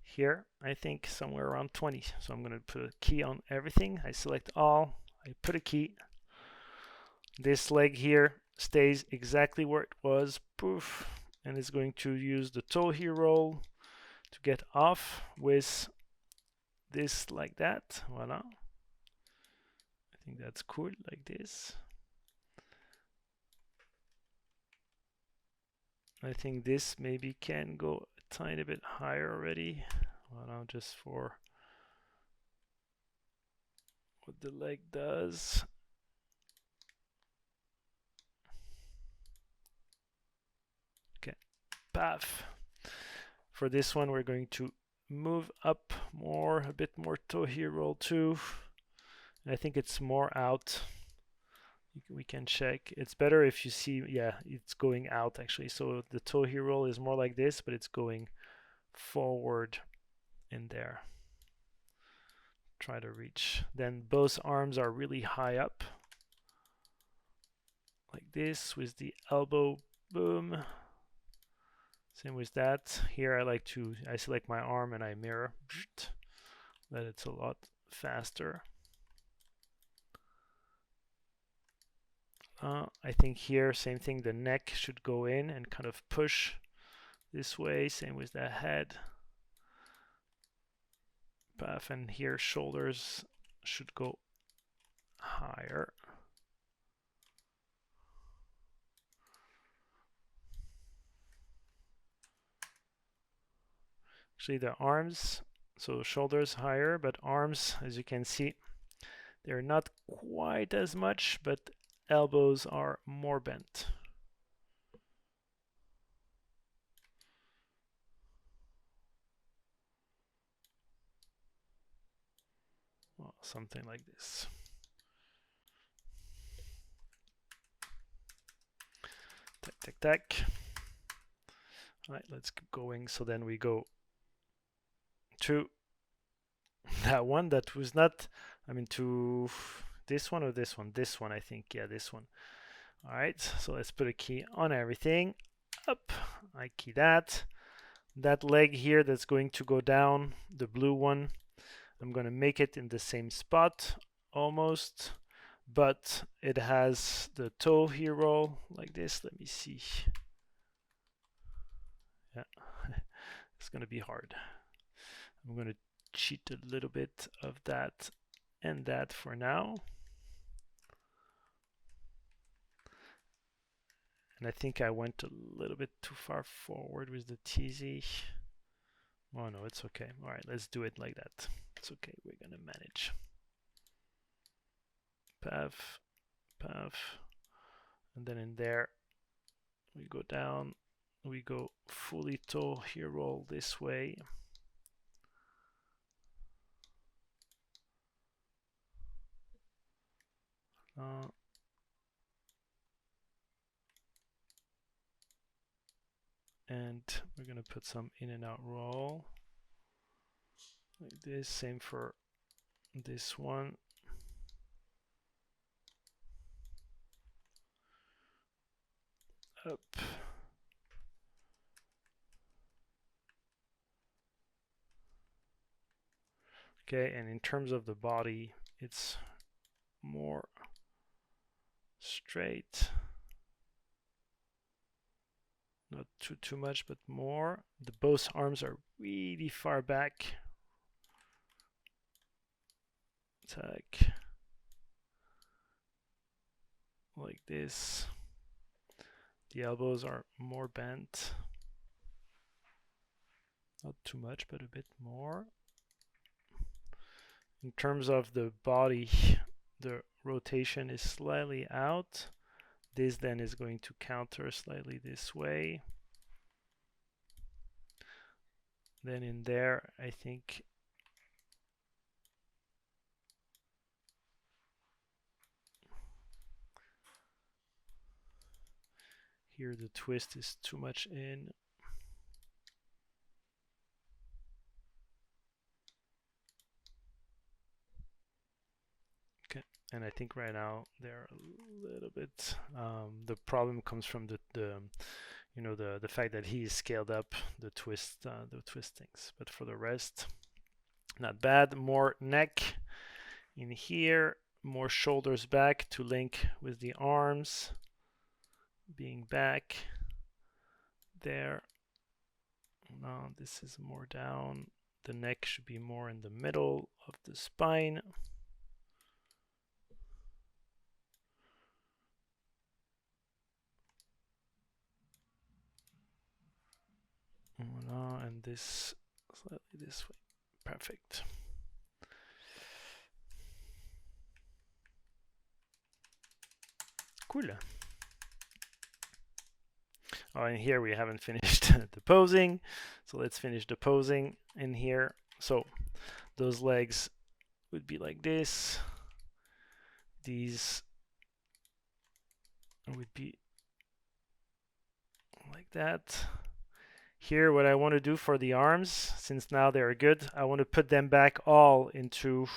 here, I think somewhere around 20. So I'm going to put a key on everything. I select all, I put a key. This leg here stays exactly where it was, poof, and it's going to use the toe heel roll to get off with this like that. Voila. I think that's cool, like this. I think this maybe can go a tiny bit higher already. Well, now just for what the leg does. Okay, paf. For this one, we're going to move up more, a bit more toe heel roll too. And I think it's more out. We can check. It's better if you see, yeah, it's going out actually. So the toe heel roll is more like this, but it's going forward in there. Try to reach. Then both arms are really high up, like this, with the elbow, boom. Same with that. Here I select my arm and I mirror, that it's a lot faster. I think here, same thing, the neck should go in and kind of push this way, same with the head. Puff, and here shoulders should go higher. Actually, the arms, so shoulders higher, but arms, as you can see, they're not quite as much, but elbows are more bent. Well, something like this. Tack, tack, tack. All right, let's keep going. So then we go to that one that was not, I mean, to this one or this one? This one, I think. Yeah, this one. All right, so let's put a key on everything. Up, I key that. That leg here that's going to go down, the blue one, I'm going to make it in the same spot, almost, but it has the toe heel roll like this. Let me see. Yeah, it's going to be hard. I'm going to cheat a little bit of that and that for now. And I think I went a little bit too far forward with the TZ. Oh no, it's okay. All right, let's do it like that. It's okay, we're gonna manage. Path, path, and then in there, we go down, we go fully toe heel roll this way. And we're gonna put some in and out roll like this. Same for this one. Up. Okay, and in terms of the body, it's more straight. Not too much, but more. The both arms are really far back. Tack. Like this. The elbows are more bent. Not too much, but a bit more. In terms of the body, the rotation is slightly out. This then is going to counter slightly this way. Then in there, I think here the twist is too much in. Okay, and I think right now they're a little bit. The problem comes from the you know, the fact that he's scaled up the twistings. But for the rest, not bad. More neck in here, more shoulders back to link with the arms being back there. Now this is more down. The neck should be more in the middle of the spine. turn this slightly this way. Perfect. Cool. Oh, and here we haven't finished the posing. So let's finish the posing in here. So those legs would be like this. These would be like that. Here, what I want to do for the arms, since now they're good, I want to put them back all into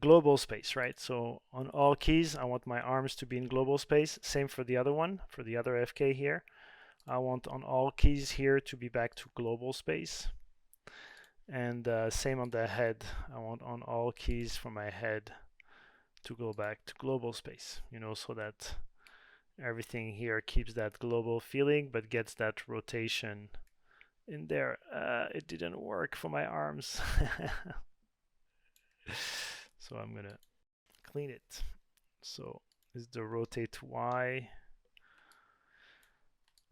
global space, right? So on all keys, I want my arms to be in global space. Same for the other one, for the other FK here. I want on all keys here to be back to global space. And same on the head. I want on all keys for my head to go back to global space, you know, so that everything here keeps that global feeling but gets that rotation in there. It didn't work for my arms. So I'm gonna clean it. So is the rotate Y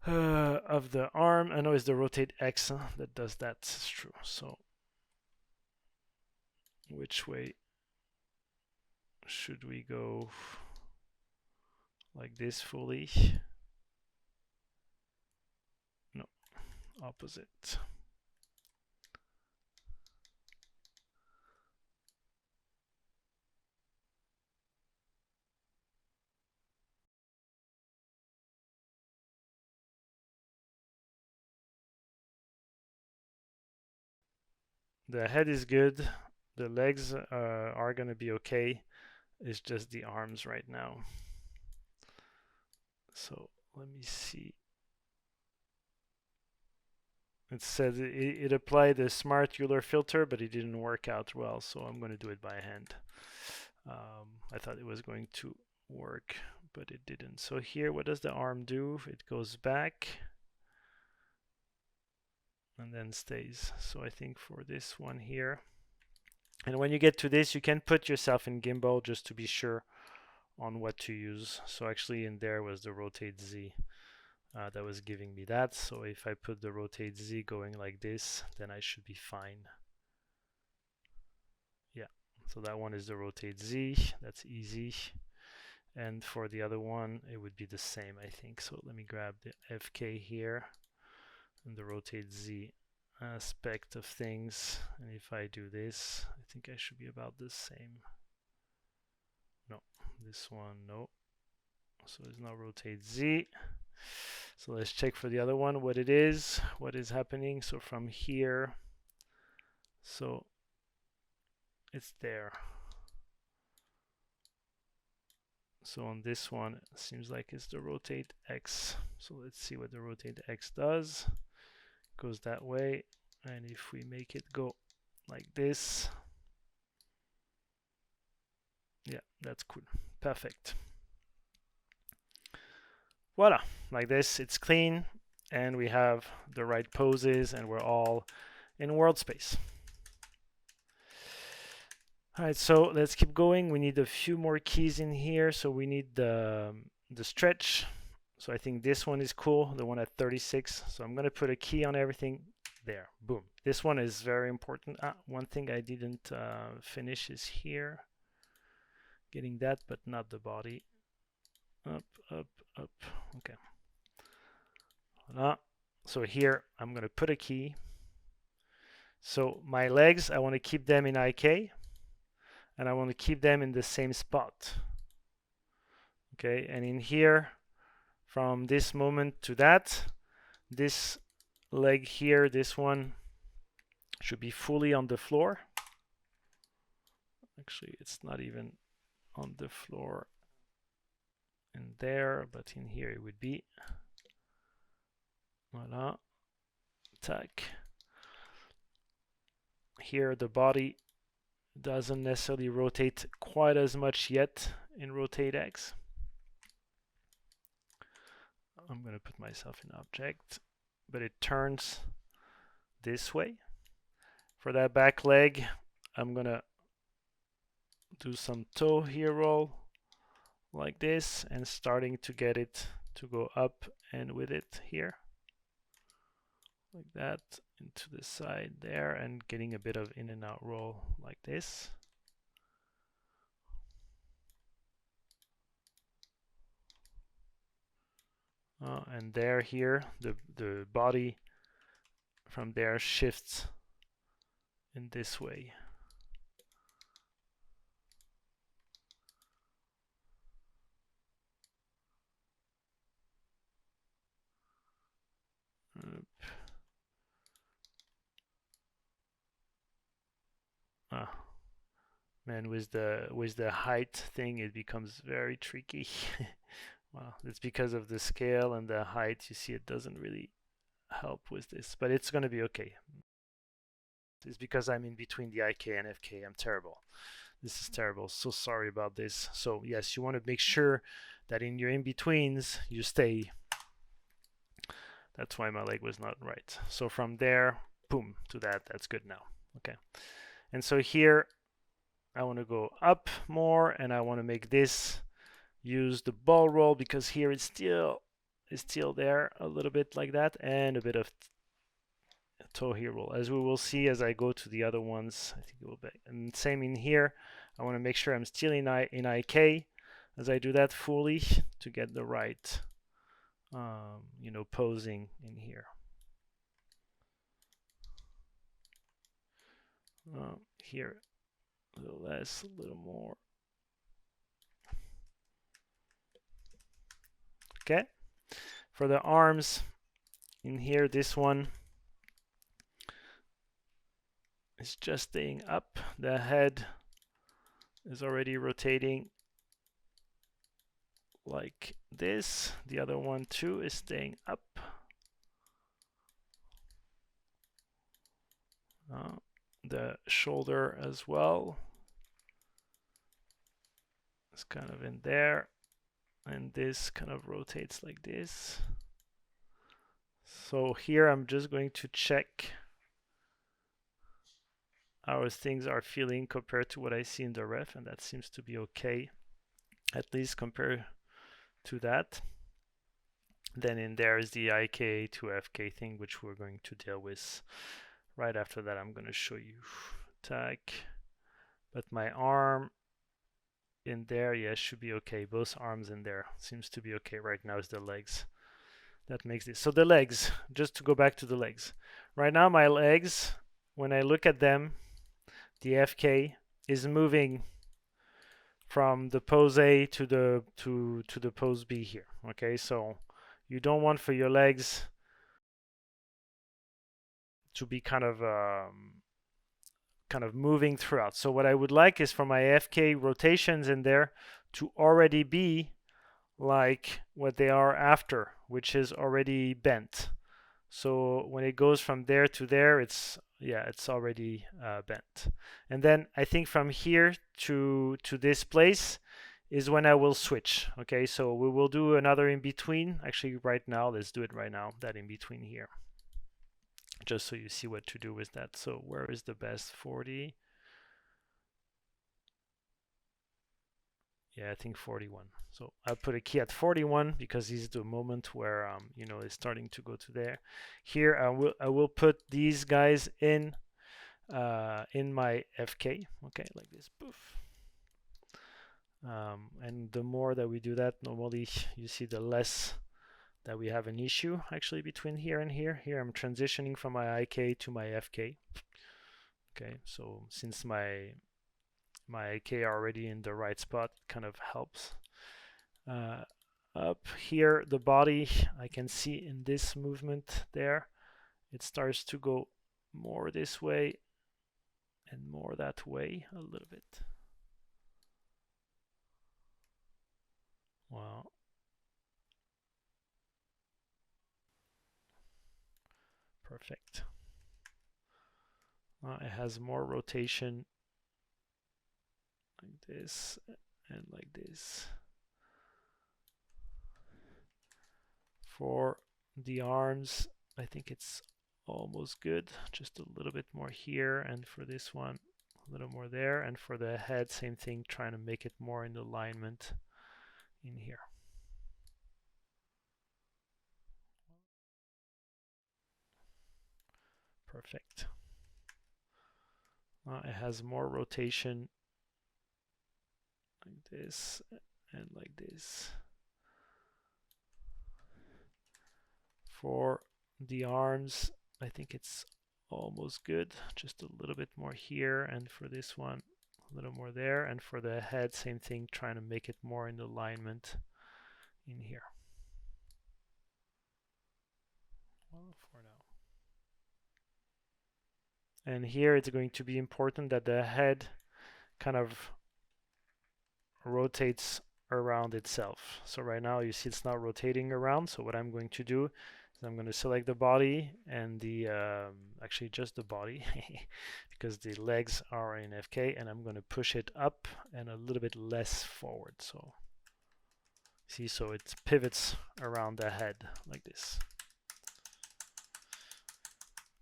of the arm. I know it's the rotate X that does that. It's true. So which way should we go? Like this fully? No, opposite. The head is good. The legs are gonna be okay. It's just the arms right now. So let me see. It said it applied a smart Euler filter, but it didn't work out well, so I'm going to do it by hand. I thought it was going to work, but it didn't. So here, what does the arm do? It goes back and then stays. So I think for this one here, and when you get to this, you can put yourself in gimbal just to be sure on what to use. So actually in there was the rotate Z. That was giving me that. So if I put the rotate Z going like this, then I should be fine. Yeah, so that one is the rotate Z. That's easy. And for the other one, it would be the same, I think. So let me grab the FK here and the rotate Z aspect of things. And if I do this, I think I should be about the same. No, this one, no. So it's not rotate Z. So let's check for the other one what it is, what is happening. So from here, so it's there. So on this one, it seems like it's the rotate X. So let's see what the rotate X does. It goes that way. And if we make it go like this, yeah, that's cool. Perfect. Voila, like this, it's clean, and we have the right poses, and we're all in world space. All right, so let's keep going. We need a few more keys in here. So we need the stretch. So I think this one is cool, the one at 36. So I'm gonna put a key on everything there. Boom. This one is very important. One thing I didn't finish is here. Getting that, but not the body. Up, up, up. Okay. Voila. So here I'm gonna put a key. So my legs, I want to keep them in IK, and I want to keep them in the same spot. Okay, and in here, from this moment to that, this leg here, this one, should be fully on the floor. Actually, it's not even on the floor in there, but in here it would be. Voila. Tac. Here the body doesn't necessarily rotate quite as much yet in rotate X. I'm going to put myself in object, but it turns this way. For that back leg, I'm going to do some toe heel roll like this, and starting to get it to go up and with it here like that into the side there, and getting a bit of in and out roll like this. And there here, the body from there shifts in this way. Ah, man, with the height thing, it becomes very tricky. Well, it's because of the scale and the height. You see, it doesn't really help with this, but it's gonna be okay. It's because I'm in between the IK and FK. I'm terrible. This is terrible. So sorry about this. So yes, you want to make sure that in your in-betweens you stay. That's why my leg was not right. So from there, boom, to that, that's good now. Okay. And so here, I want to go up more, and I want to make this use the ball roll, because here it's still there a little bit like that, and a bit of toe heel roll. As we will see as I go to the other ones, I think it will be. And same in here. I want to make sure I'm still in IK as I do that fully to get the right, posing in here. Here, a little less, a little more. Okay. For the arms, in here, this one is just staying up. The head is already rotating like this. The other one too is staying up. The shoulder as well is kind of in there, and this kind of rotates like this. So here I'm just going to check how things are feeling compared to what I see in the ref, and that seems to be okay, at least compared to that. Then in there is the IK to FK thing, which we're going to deal with right after that. I'm going to show you attack, but my arm in there, yeah, should be okay. Both arms in there seems to be okay. Right now is the legs that makes this. So the legs, just to go back to the legs. Right now my legs, when I look at them, the FK is moving from the pose A to the pose B here. Okay, so you don't want for your legs to be kind of moving throughout. So what I would like is for my FK rotations in there to already be like what they are after, which is already bent. So when it goes from there to there, it's already bent. And then I think from here to this place is when I will switch. Okay, so we will do another in between. Actually, right now, let's do it right now. That in between here, just so you see what to do with that. So where is the best 40? Yeah, I think 41. So I'll put a key at 41 because this is the moment where it's starting to go to there. Here I will put these guys in my FK. Okay, like this. Poof. And the more that we do that, normally you see the less that we have an issue actually between here and here. Here I'm transitioning from my IK to my FK. Okay, so since my IK are already in the right spot, kind of helps. Up here, the body, I can see in this movement there, it starts to go more this way and more that way a little bit. Wow. Perfect. It has more rotation like this and like this. For the arms, I think it's almost good. Just a little bit more here, and for this one, a little more there. And for the head, same thing, trying to make it more in alignment in here. Perfect. It has more rotation like this and like this. For the arms, I think it's almost good. Just a little bit more here, and for this one, a little more there. And for the head, same thing, trying to make it more in alignment in here. Well, for now. And here it's going to be important that the head kind of rotates around itself. So right now you see it's not rotating around. So what I'm going to do is I'm going to select the body and the actually just the body because the legs are in FK, and I'm going to push it up and a little bit less forward. So see, so it pivots around the head like this.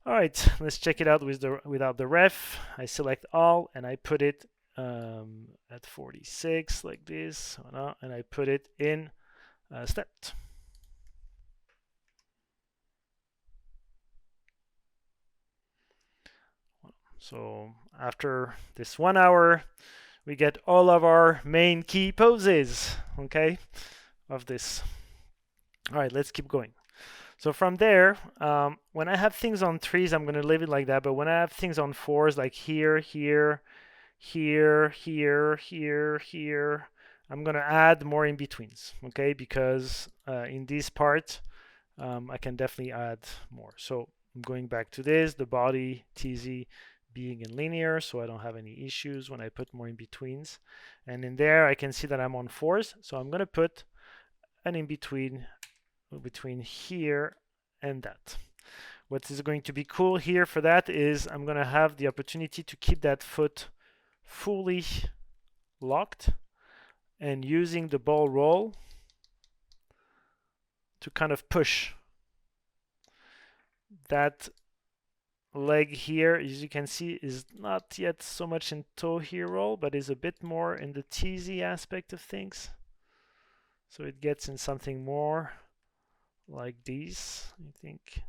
All right, let's check it out without the ref. I select all and I put it at 46 like this, and I put it in stepped. So after this 1 hour, we get all of our main key poses, okay, of this. All right, let's keep going. So from there, when I have things on 3s, I'm going to leave it like that. But when I have things on 4s, like here, here, here, here, here, here, I'm going to add more in betweens, okay? Because in this part, I can definitely add more. So I'm going back to this, the body, TZ being in linear, so I don't have any issues when I put more in betweens. And in there, I can see that I'm on 4s, so I'm going to put an in between here and that. What is going to be cool here for that is I'm going to have the opportunity to keep that foot fully locked and using the ball roll to kind of push that leg here. As you can see, is not yet so much in toe heel roll, but is a bit more in the TZ aspect of things. So it gets in something more like these, I think.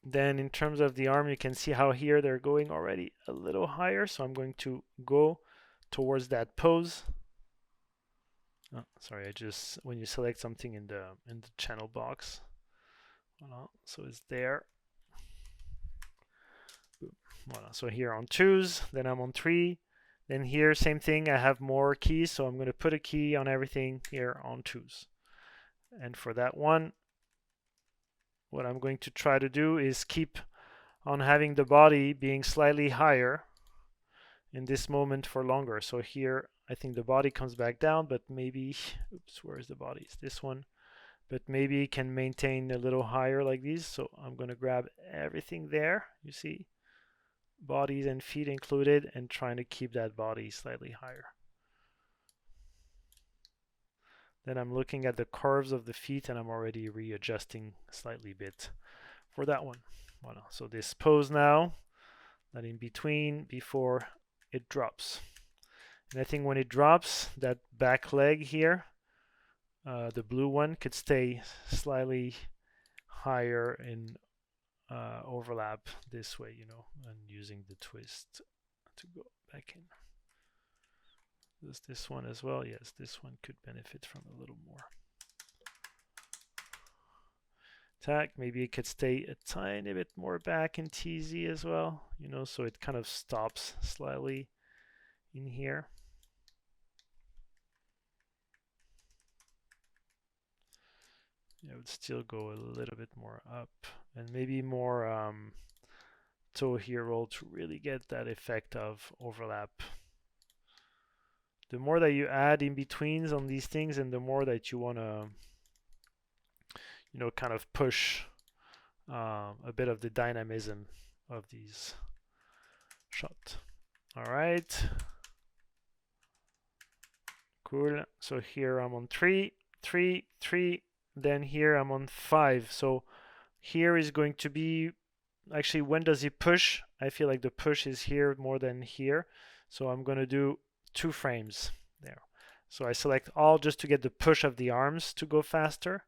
Then in terms of the arm, you can see how here they're going already a little higher. So I'm going to go towards that pose. Oh, sorry, I just, when you select something in the channel box, so it's there. Voilà. So here on 2s, then I'm on 3. Then here, same thing, I have more keys, so I'm going to put a key on everything here on 2s. And for that one, what I'm going to try to do is keep on having the body being slightly higher in this moment for longer. So here, I think the body comes back down, but maybe, oops, where is the body? It's this one. But maybe can maintain a little higher like these. So I'm going to grab everything there, you see, bodies and feet included, and trying to keep that body slightly higher. Then I'm looking at the curves of the feet and I'm already readjusting slightly bit for that one. Voilà. So this pose now, that in between before it drops. And I think when it drops, that back leg here, the blue one, could stay slightly higher in overlap this way, you know, and using the twist to go back in. Does this one as well? Yes, this one could benefit from a little more. Tack, maybe it could stay a tiny bit more back in TZ as well, you know, so it kind of stops slightly in here. I would still go a little bit more up and maybe more toe heel roll to really get that effect of overlap. The more that you add in betweens on these things, and the more that you want to, you know, kind of push a bit of the dynamism of these shots. All right. Cool. So here I'm on 3, 3, 3. Then here I'm on 5. So here is going to be, actually, when does he push? I feel like the push is here more than here. So I'm going to do 2 frames there. So I select all just to get the push of the arms to go faster.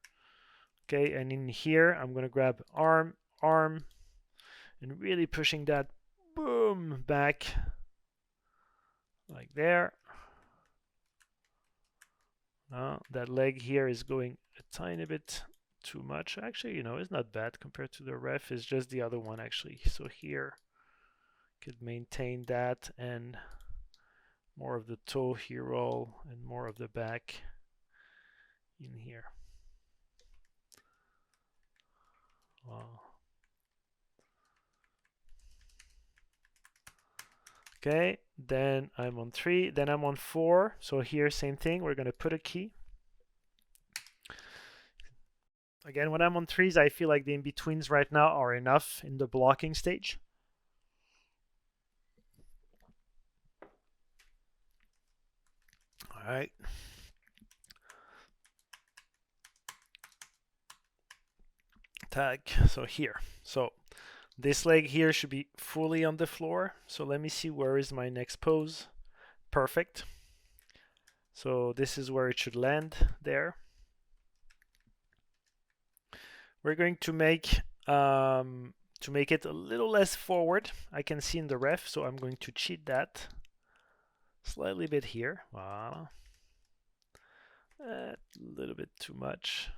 Okay, and in here, I'm going to grab arm, arm, and really pushing that, boom, back, like there. That leg here is going a tiny bit too much. Actually, you know, it's not bad compared to the ref. It's just the other one, actually. So here, could maintain that and more of the toe here roll and more of the back in here. Wow. Okay, then I'm on 3, then I'm on 4. So here, same thing, we're going to put a key. Again, when I'm on 3s, I feel like the in-betweens right now are enough in the blocking stage. All right. Tag, so here. So this leg here should be fully on the floor. So let me see, where is my next pose? Perfect. So this is where it should land there. We're going to make it a little less forward. I can see in the ref, so I'm going to cheat that slightly bit here. Wow. A little bit too much.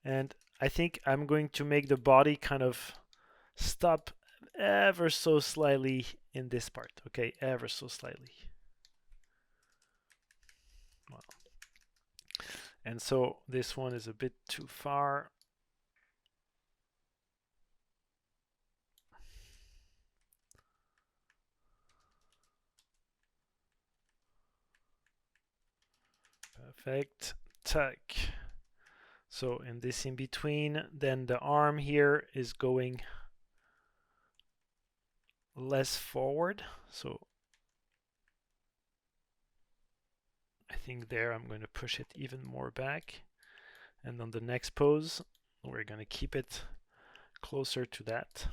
And I think I'm going to make the body kind of stop ever so slightly in this part. Okay, ever so slightly. Wow. And so this one is a bit too far. Perfect. Tuck. So in this in between, then the arm here is going less forward. So I think there I'm going to push it even more back. And on the next pose, we're going to keep it closer to that.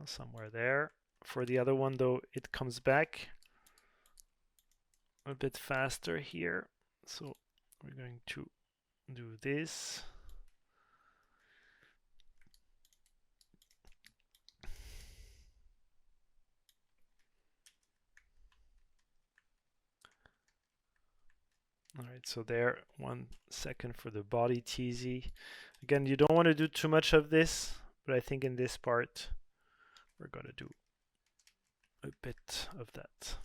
Somewhere there. For the other one though, it comes back a bit faster here. So we're going to do this. All right, so there, 1 second for the body teasy. Again, you don't want to do too much of this, but I think in this part, we're going to do a bit of that.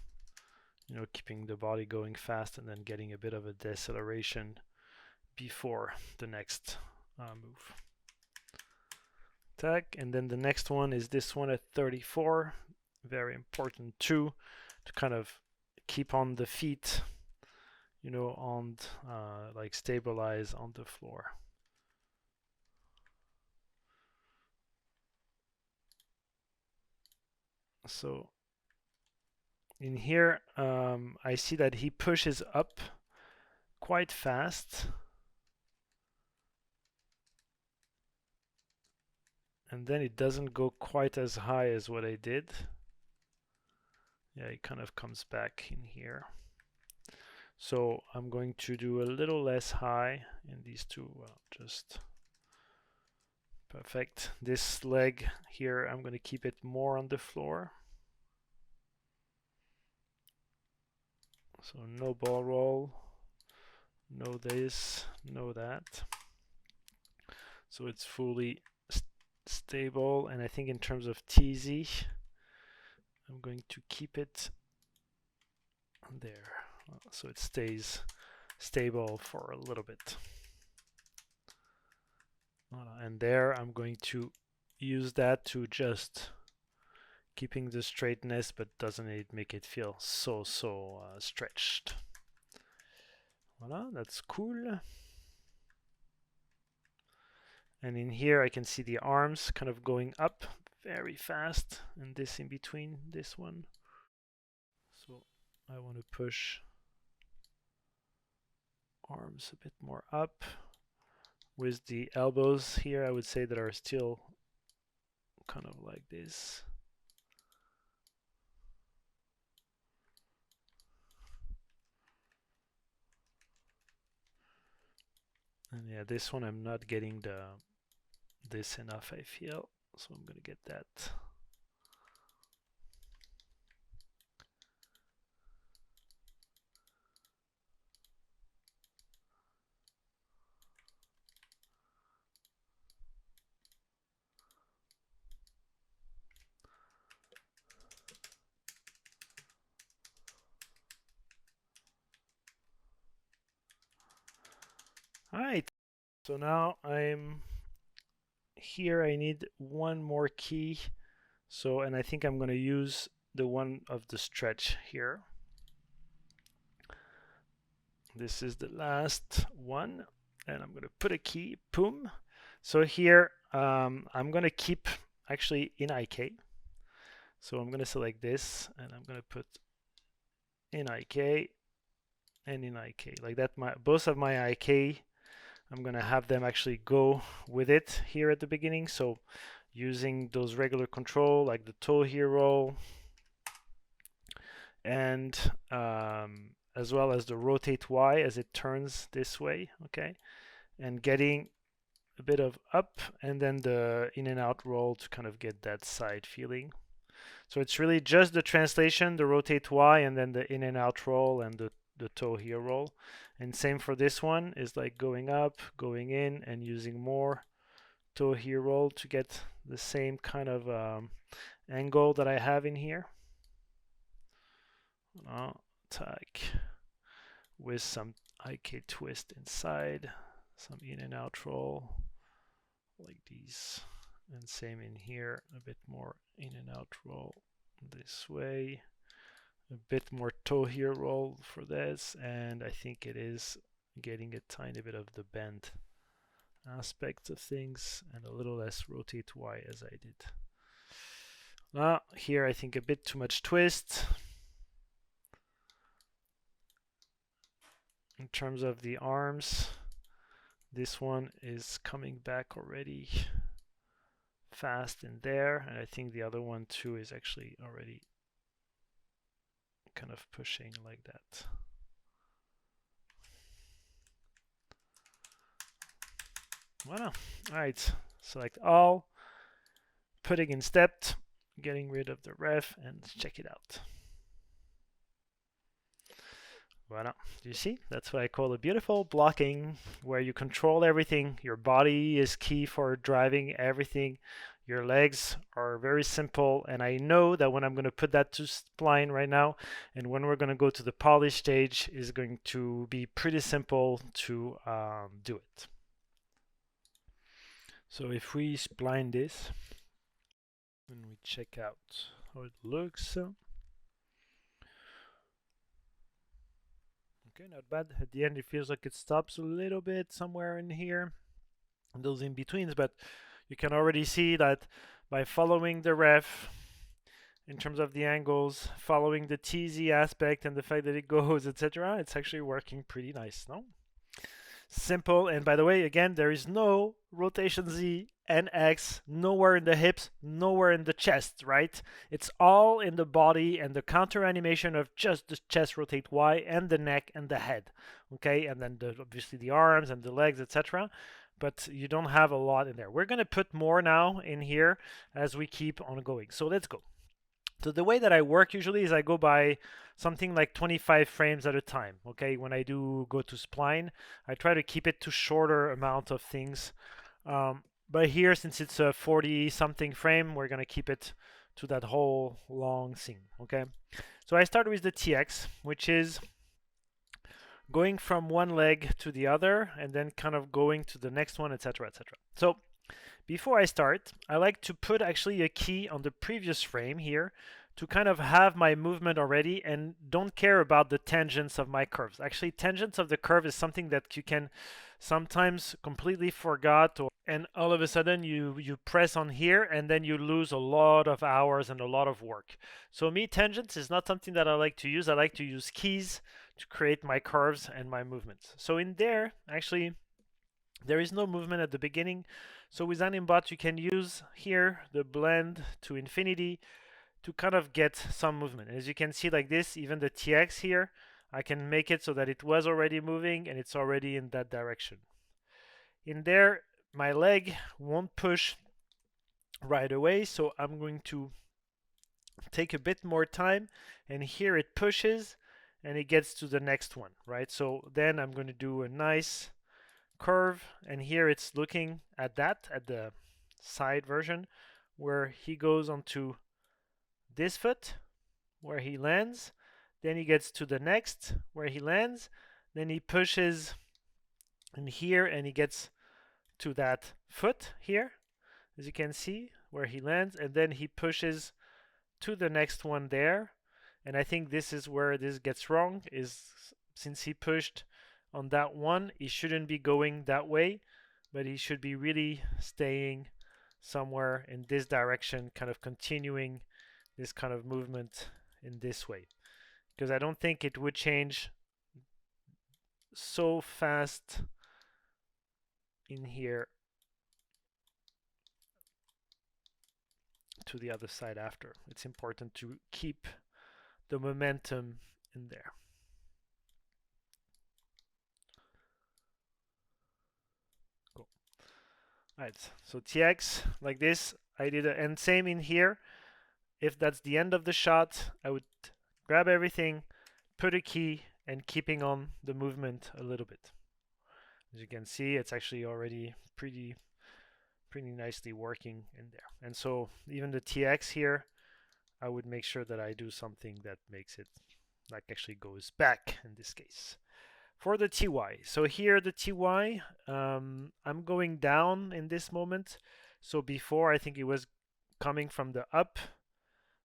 You know, keeping the body going fast and then getting a bit of a deceleration before the next move. Tag, and then the next one is this one at 34. Very important too, to kind of keep on the feet, you know, on like stabilize on the floor. So in here, I see that he pushes up quite fast. And then it doesn't go quite as high as what I did. Yeah, it kind of comes back in here. So I'm going to do a little less high in these two. Well, just perfect. This leg here, I'm going to keep it more on the floor. So no ball roll, no this, no that. So it's fully stable. And I think in terms of TZ, I'm going to keep it there. So it stays stable for a little bit. And there I'm going to use that to just keeping the straightness, but doesn't it make it feel so stretched. Voila, that's cool. And in here I can see the arms kind of going up very fast, and this in between, this one. So I want to push arms a bit more up with the elbows here, I would say, that are still kind of like this. And yeah, this one I'm not getting this enough, I feel. So I'm gonna get that. All right, so now I'm here. I need one more key. So, and I think I'm going to use the one of the stretch here. This is the last one, and I'm going to put a key, boom. So here, I'm going to keep actually in IK. So I'm going to select this, and I'm going to put in IK and in IK. Like that, both of my IK, I'm going to have them actually go with it here at the beginning. So using those regular control, like the toe here roll, and as well as the rotate Y as it turns this way, okay? And getting a bit of up, and then the in and out roll to kind of get that side feeling. So it's really just the translation, the rotate Y, and then the in and out roll and the toe here roll. And same for this one, is like going up, going in, and using more toe here roll to get the same kind of angle that I have in here. Tag with some IK twist inside, some in and out roll like these, and same in here, a bit more in and out roll this way, a bit more toe here roll for this, and I think it is getting a tiny bit of the bend aspect of things and a little less rotate Y as I did. Now here I think a bit too much twist. In terms of the arms, this one is coming back already fast in there, and I think the other one too is actually already kind of pushing like that. Voilà. All right, select all, putting in step, getting rid of the ref, and check it out. Voilà. Do you see? That's what I call a beautiful blocking, where you control everything. Your body is key for driving everything. Your legs are very simple, and I know that when I'm going to put that to spline right now, and when we're going to go to the polish stage, is going to be pretty simple to do it. So if we spline this, and we check out how it looks. Okay, not bad. At the end, it feels like it stops a little bit somewhere in here, those in betweens, but you can already see that by following the ref in terms of the angles, following the TZ aspect and the fact that it goes, etc., it's actually working pretty nice, no? Simple. And by the way, again, there is no rotation Z and X, nowhere in the hips, nowhere in the chest, right? It's all in the body and the counter animation of just the chest rotate Y and the neck and the head, okay? And then obviously the arms and the legs, etc. But you don't have a lot in there. We're going to put more now in here as we keep on going. So let's go. So the way that I work usually is I go by something like 25 frames at a time. Okay, when I do go to spline, I try to keep it to shorter amount of things. But here, since it's a 40 something frame, we're gonna keep it to that whole long scene. Okay, so I start with the TX, which is going from one leg to the other and then kind of going to the next one, etc., etc. So before I start, I like to put actually a key on the previous frame here to kind of have my movement already and don't care about the tangents of my curves. Actually, tangents of the curve is something that you can sometimes completely forget, and all of a sudden you press on here and then you lose a lot of hours and a lot of work. So me, tangents is not something that I like to use. I like to use keys to create my curves and my movements. So in there, actually, there is no movement at the beginning. So with Animbot, you can use here the blend to infinity to kind of get some movement. As you can see like this, even the TX here, I can make it so that it was already moving and it's already in that direction. in there, my leg won't push right away, so I'm going to take a bit more time, and here it pushes and it gets to the next one, right? So then I'm going to do a nice curve, and here it's looking at that, at the side version, where he goes onto this foot, where he lands, then he gets to the next, where he lands, then he pushes in here and he gets to that foot here, as you can see, where he lands, and then he pushes to the next one there. And I think this is where this gets wrong, is since he pushed on that one, he shouldn't be going that way, but he should be really staying somewhere in this direction, kind of continuing this kind of movement in this way. Because I don't think it would change so fast in here to the other side after. It's important to keep the momentum in there. Cool. All right, so TX like this. I did it, and same in here. If that's the end of the shot, I would grab everything, put a key, and keeping on the movement a little bit. As you can see, it's actually already pretty nicely working in there. And so even the TX here, I would make sure that I do something that makes it like actually goes back in this case. For the TY, so here the TY, I'm going down in this moment. So before I think it was coming from the up,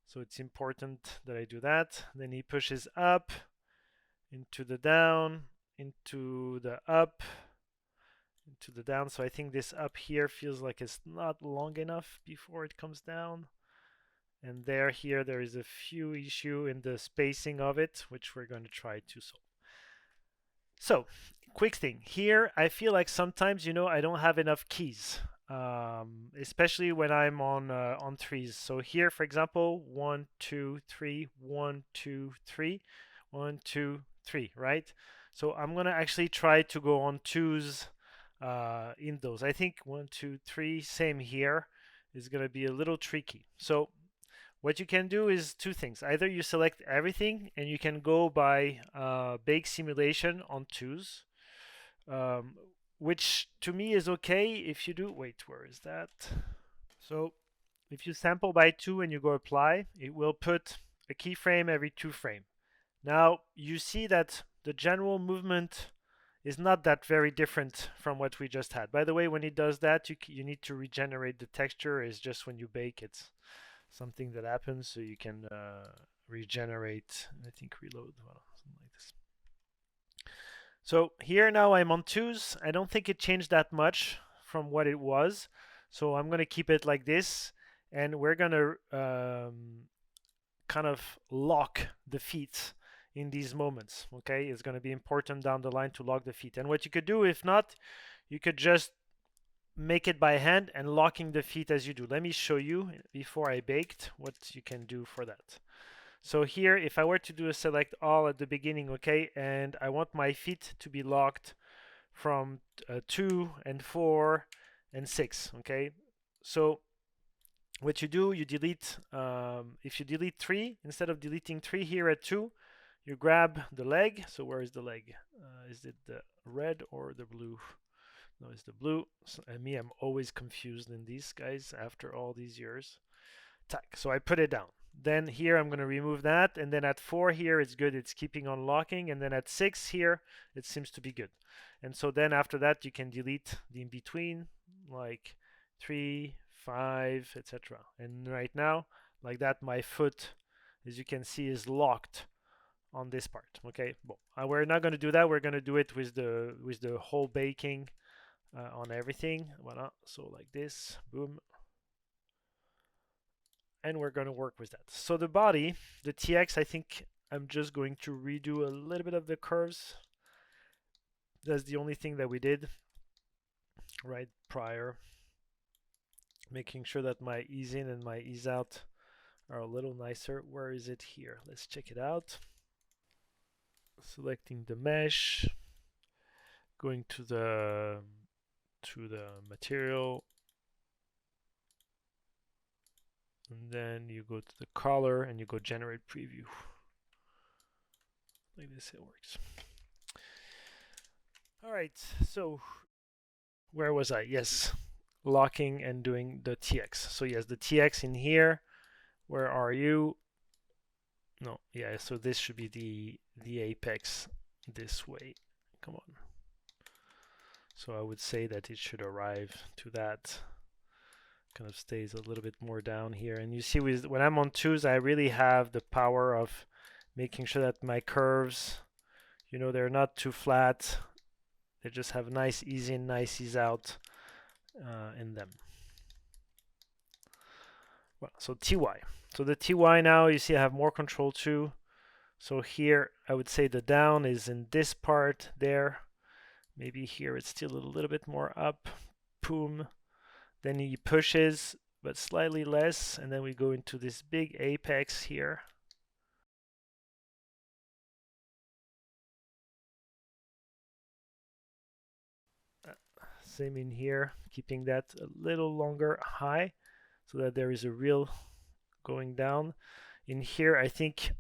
so it's important that I do that. Then he pushes up into the down, into the up, into the down. So I think this up here feels like it's not long enough before it comes down. And there is a few issue in the spacing of it, which we're going to try to solve. So, quick thing here, I feel like sometimes, I don't have enough keys, especially when I'm on threes. So here, for example, 1, 2, 3, 1, 2, 3, 1, 2, 3, right? So I'm gonna actually try to go on twos in those. I think 1, 2, 3, same here, is gonna be a little tricky. So what you can do is two things. Either you select everything and you can go by bake simulation on twos, which to me is okay if you do. Wait, where is that? So if you sample by two and you go apply, it will put a keyframe every two frame. Now you see that the general movement is not that very different from what we just had. By the way, when it does that, you need to regenerate the texture. It's just when you bake, it's something that happens, so you can regenerate, I think reload, well, something like this. So here now I'm on twos. I don't think it changed that much from what it was, so I'm going to keep it like this, and we're going to kind of lock the feet in these moments. Okay, it's going to be important down the line to lock the feet. And what you could do, if not, you could just make it by hand and locking the feet as you do. Let me show you before I baked what you can do for that. So here, if I were to do a select all at the beginning, okay, and I want my feet to be locked from 2 and 4 and 6, okay. So what you do, you delete, if you delete 3, instead of deleting 3 here at 2, you grab the leg. So where is the leg? Is it the red or the blue? No, it's the blue. So, and me, I'm always confused in these guys after all these years. Tack. So I put it down. Then here I'm going to remove that. And then at 4 here, it's good. It's keeping on locking. And then at 6 here, it seems to be good. And so then after that, you can delete the in-between, like 3, 5, etc. And right now, like that, my foot, as you can see, is locked on this part. Okay, well, we're not going to do that. We're going to do it with the whole baking on everything. Voilà. So like this, boom. And we're going to work with that. So the body, the TX, I think I'm just going to redo a little bit of the curves. That's the only thing that we did right prior. Making sure that my ease in and my ease out are a little nicer. Where is it here? Let's check it out. Selecting the mesh, going to the to the material, and then you go to the color and you go generate preview. Like this it works. All right, so where was I? Yes, locking and doing the TX. So yes, the TX in here. Where are you? No, yeah, so this should be the apex this way. Come on. So I would say that it should arrive to that. Kind of stays a little bit more down here. And you see when I'm on twos, I really have the power of making sure that my curves, they're not too flat. They just have nice ease in, nice ease out in them. Well, so TY. So the TY now, you see I have more control too. So here, I would say the down is in this part there. Maybe here it's still a little bit more up. Boom. Then he pushes, but slightly less. And then we go into this big apex here. Same in here, keeping that a little longer high so that there is a real going down. In here, I think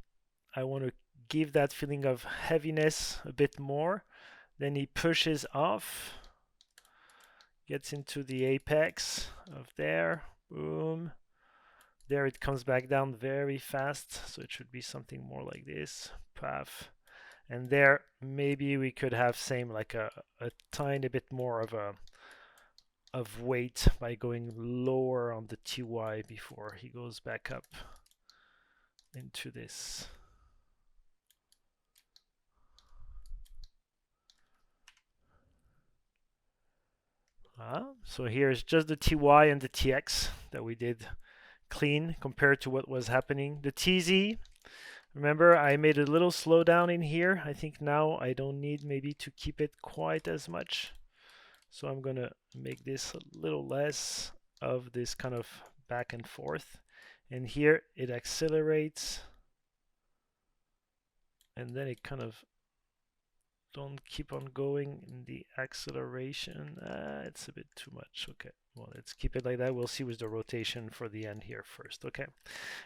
I want to give that feeling of heaviness a bit more. Then he pushes off, gets into the apex of there, boom. There it comes back down very fast, so it should be something more like this, paf. And there, maybe we could have same like a tiny bit more of weight by going lower on the TY before he goes back up into this. So here's just the TY and the TX that we did clean compared to what was happening. The TZ, remember I made a little slowdown in here. I think now I don't need maybe to keep it quite as much. So I'm gonna make this a little less of this kind of back and forth. And here it accelerates. And then it kind of don't keep on going in the acceleration. It's a bit too much. Okay, well, let's keep it like that. We'll see with the rotation for the end here first. Okay,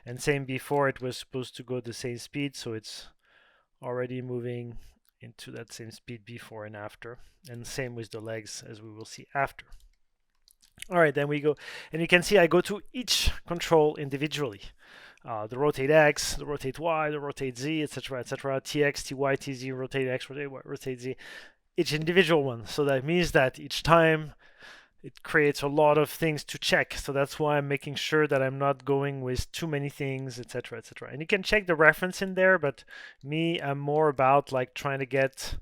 and same before, it was supposed to go the same speed, so it's already moving into that same speed before and after. And same with the legs, as we will see after. All right, then we go, and you can see I go to each control individually. The rotate X, the rotate Y, the rotate Z, etc., etc. TX, TY, TZ, rotate X, rotate Y, rotate Z. Each individual one. So that means that each time it creates a lot of things to check. So that's why I'm making sure that I'm not going with too many things, etc., etc. And you can check the reference in there, but me, I'm more about like trying to get,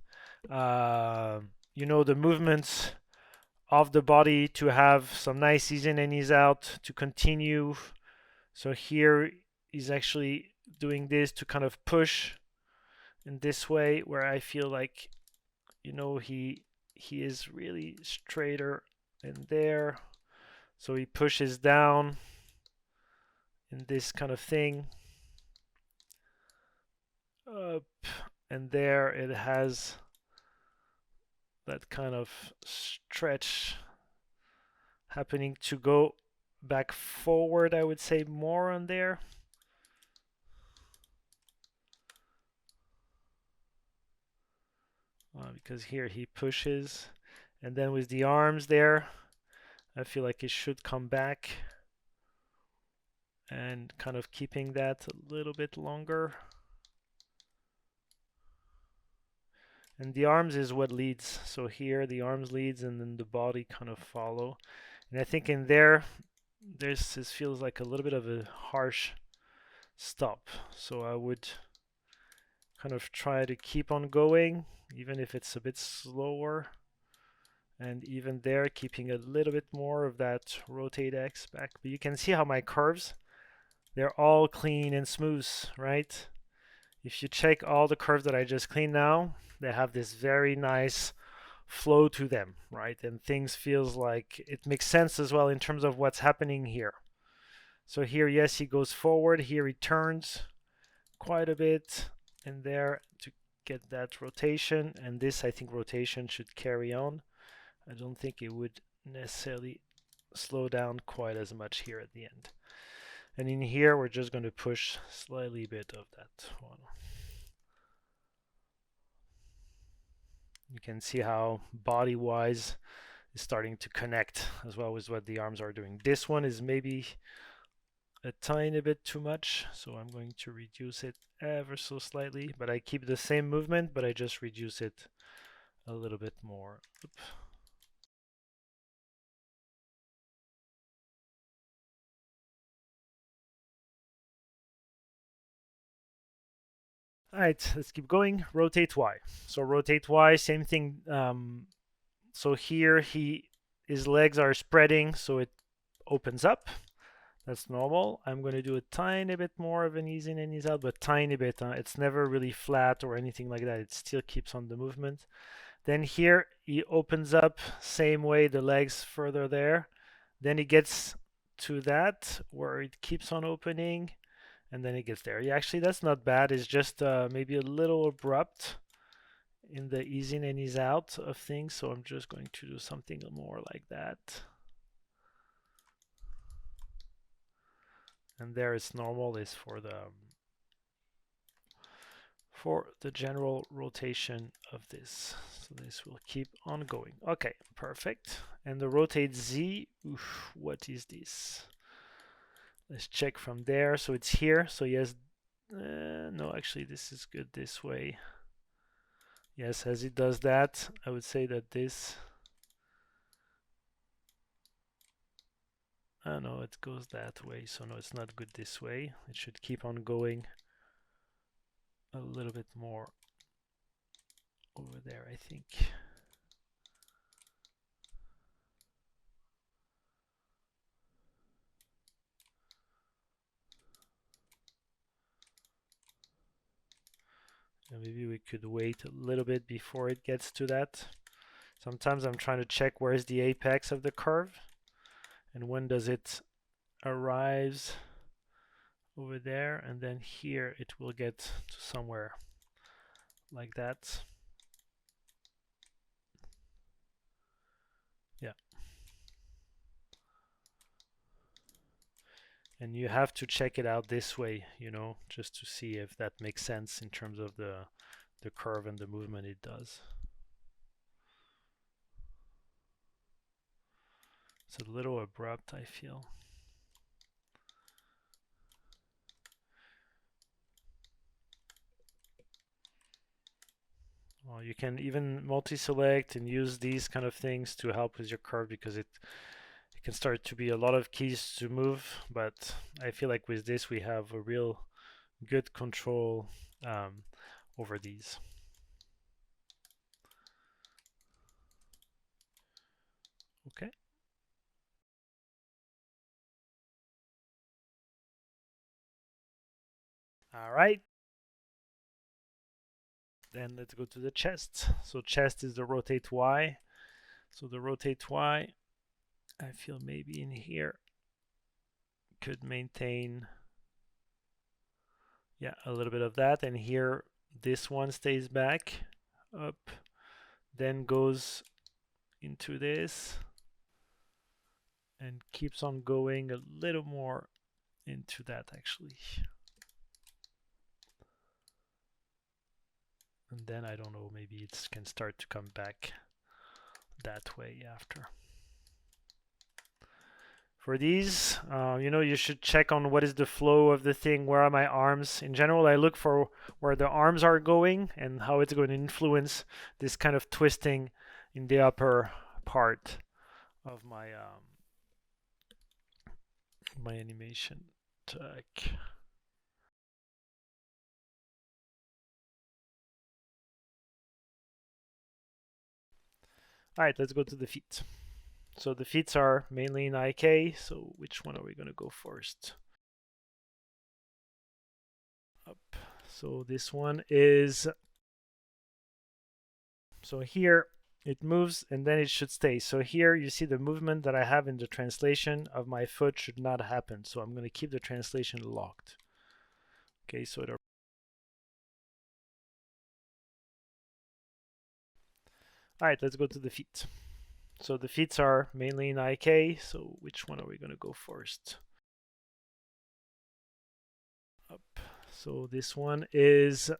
the movements of the body to have some nice ease in and ease out to continue. So here he's actually doing this to kind of push in this way where I feel like, he is really straighter in there. So he pushes down in this kind of thing. Up and there it has that kind of stretch happening to go back forward, I would say more on there. Because here he pushes, and then with the arms there, I feel like it should come back and kind of keeping that a little bit longer. And the arms is what leads. So here the arms leads and then the body kind of follow. And I think in there, this feels like a little bit of a harsh stop. So I would kind of try to keep on going, even if it's a bit slower. And even there, keeping a little bit more of that rotate X back. But you can see how my curves, they're all clean and smooth, right? If you check all the curves that I just cleaned now, they have this very nice flow to them, right? And things feels like it makes sense as well in terms of what's happening here. So here, yes, he goes forward. Here he turns quite a bit in there to get that rotation. And this, I think, rotation should carry on I don't think it would necessarily slow down quite as much here at the end. And in here, we're just going to push slightly bit of that one. You can see how body-wise is starting to connect as well with what the arms are doing. This one is maybe a tiny bit too much, so I'm going to reduce it ever so slightly, but I keep the same movement, but I just reduce it a little bit more. Oop. All right, let's keep going. Rotate Y. So rotate Y, same thing. So here his legs are spreading, so it opens up. That's normal. I'm going to do a tiny bit more of an ease in and ease out, but tiny bit. It's never really flat or anything like that. It still keeps on the movement. Then here he opens up, same way, the legs further there. Then he gets to that where it keeps on opening, and then it gets there. Yeah, actually, that's not bad. It's just maybe a little abrupt in the ease in and ease out of things. So I'm just going to do something more like that. And there it's normal is for the general rotation of this. So this will keep on going. Okay, perfect. And the rotate Z, oof, what is this? Let's check from there. So it's here. So yes, no, actually this is good this way. Yes, as it does that, I would say that this, oh no, it goes that way. So no, it's not good this way. It should keep on going a little bit more over there, I think. And maybe we could wait a little bit before it gets to that. Sometimes I'm trying to check where's the apex of the curve and when does it arrives over there, and then here it will get to somewhere like that. Yeah. And you have to check it out this way, you know, just to see if that makes sense in terms of the curve and the movement it does. It's a little abrupt, I feel. Well, you can even multi-select and use these kind of things to help with your curve, because it can start to be a lot of keys to move, but I feel like with this we have a real good control over these. Okay. All right. Then let's go to the chest. So chest is the rotate Y. So the rotate Y, I feel maybe in here could maintain, yeah, a little bit of that. And here this one stays back up, then goes into this and keeps on going a little more into that actually. And then I don't know, maybe it can start to come back that way after. For these, you know, you should check on what is the flow of the thing, where are my arms. In general, I look for where the arms are going and how it's going to influence this kind of twisting in the upper part of my my animation tag. All right, let's go to the feet. So the feet are mainly in IK, so which one are we going to go first? Up. So this one is, so here it moves and then it should stay. So here you see the movement that I have in the translation of my foot should not happen. So I'm going to keep the translation locked. Okay, so all right, let's go to the feet. So the feet are mainly in IK. So which one are we going to go first? Up. So this one is,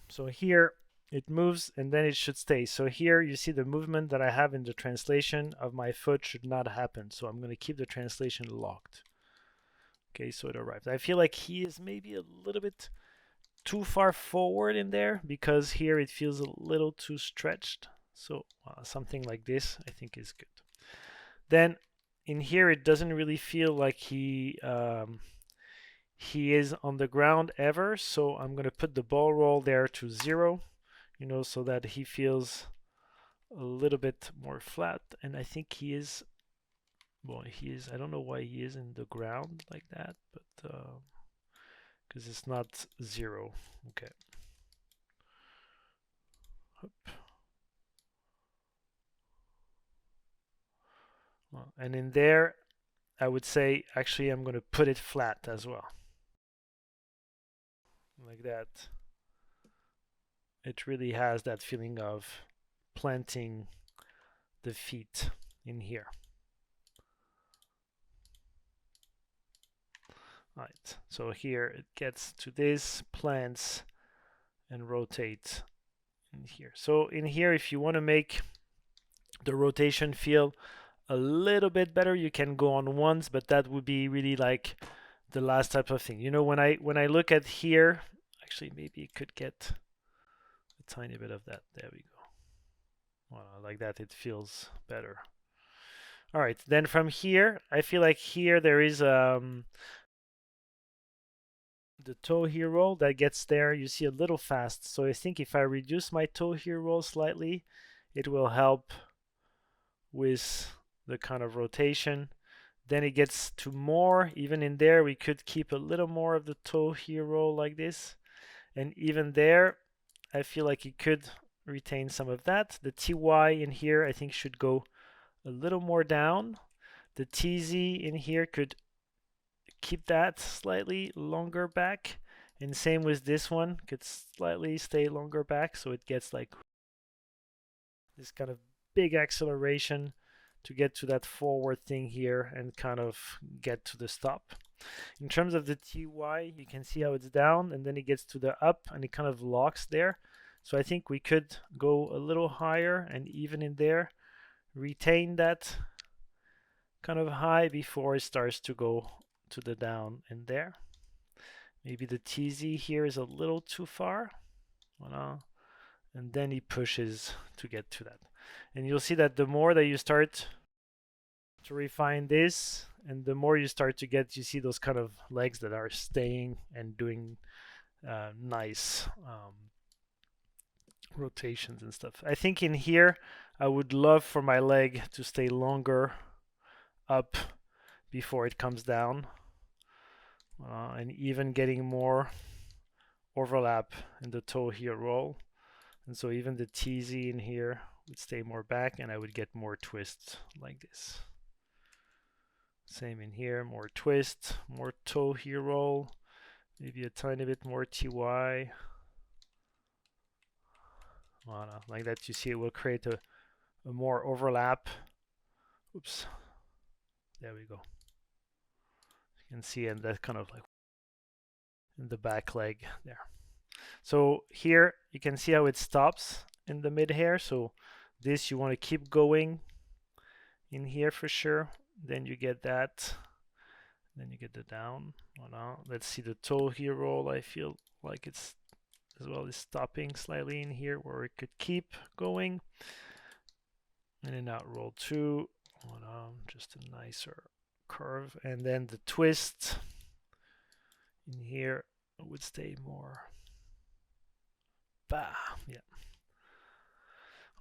so here it moves and then it should stay. So here you see the movement that I have in the translation of my foot should not happen. So I'm going to keep the translation locked. Okay, so it arrived. I feel like he is maybe a little bit too far forward in there because here it feels a little too stretched. So something like this I think is good. Then in here it doesn't really feel like he is on the ground ever. So I'm going to put the ball roll there to 0, so that he feels a little bit more flat. And I think he is, well, I don't know why he is in the ground like that, but because it's not 0. Okay. Well, and in there, I would say actually I'm going to put it flat as well. Like that. It really has that feeling of planting the feet in here. Right, so here it gets to this, plants, and rotate in here. So in here, if you want to make the rotation feel a little bit better, you can go on once, but that would be really like the last type of thing. When I look at here, actually maybe it could get a tiny bit of that. There we go. Well, like that, it feels better. All right, then from here, I feel like here there is the toe heel roll that gets there, you see a little fast. So I think if I reduce my toe heel roll slightly, it will help with the kind of rotation. Then it gets to more. Even in there, we could keep a little more of the toe heel roll like this. And even there, I feel like you could retain some of that. The TY in here, I think, should go a little more down. The TZ in here could keep that slightly longer back. And same with this one, could slightly stay longer back so it gets like this kind of big acceleration to get to that forward thing here and kind of get to the stop. In terms of the TY, you can see how it's down and then it gets to the up and it kind of locks there. So I think we could go a little higher and even in there retain that kind of high before it starts to go to the down in there. Maybe the TZ here is a little too far. Voilà. And then he pushes to get to that. And you'll see that the more that you start to refine this, and the more you start to get, you see those kind of legs that are staying and doing nice rotations and stuff. I think in here, I would love for my leg to stay longer up before it comes down. And even getting more overlap in the toe heel roll. And so even the TZ in here would stay more back and I would get more twists like this. Same in here, more twist, more toe heel roll, maybe a tiny bit more TY. Voilà, like that you see it will create a more overlap. Oops, there we go. You can see and that kind of like in the back leg there. So here you can see how it stops in the mid hair. So this you want to keep going in here for sure. Then you get that. Then you get the down. Voilà. Let's see the toe heel roll. I feel like it's as well is stopping slightly in here where it could keep going. And then out roll 2. Voilà. Just a nicer curve. And then the twist in here would stay more. Bah, yeah.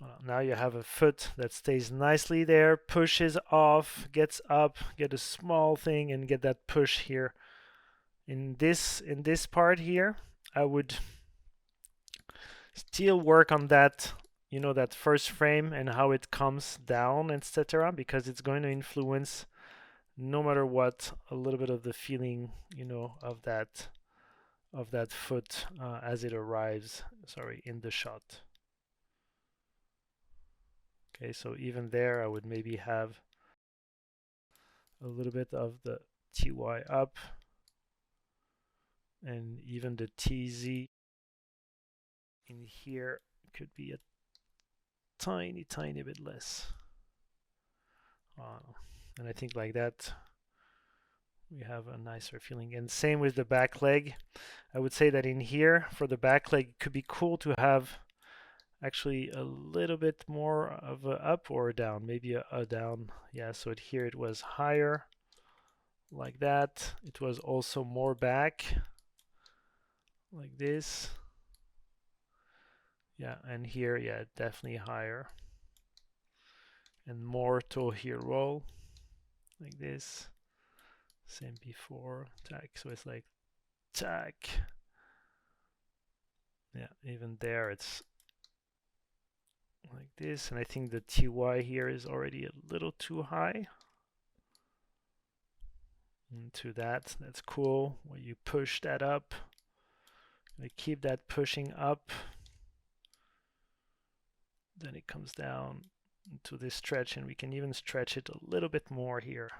Well, now you have a foot that stays nicely there, pushes off, gets up, get a small thing and get that push here. In this part here, I would still work on that, that first frame and how it comes down, etc., because it's going to influence no matter what a little bit of the feeling, of that foot as it arrives, in the shot. Okay, so even there, I would maybe have a little bit of the TY up, and even the TZ in here could be a tiny bit less. And I think like that, we have a nicer feeling. And same with the back leg. I would say that in here, for the back leg, it could be cool to have actually a little bit more of a up or a down, maybe a down. Yeah, so here it was higher like that. It was also more back like this. Yeah, and here, yeah, definitely higher. And more toe heel roll like this. Same before, tack. So it's like tack. Yeah, even there it's like this. And I think the TY here is already a little too high. Into that, that's cool. When you push that up, I keep that pushing up. Then it comes down into this stretch, and we can even stretch it a little bit more here.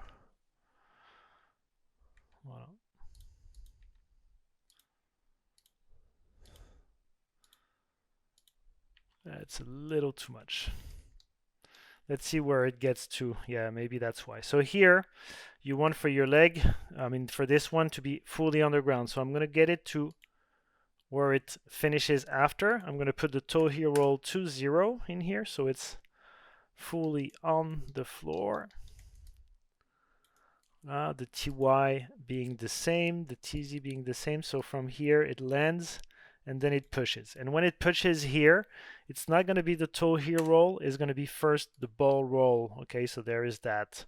Wow. That's a little too much. Let's see where it gets to. Yeah, maybe that's why. So here, you want for your leg, I mean for this one to be fully underground. So I'm going to get it to where it finishes after. I'm going to put the toe heel roll to 0 in here, so it's fully on the floor. The TY being the same, the TZ being the same. So from here it lands and then it pushes. And when it pushes here, it's not going to be the toe heel roll, it's going to be first the ball roll. Okay, so there is that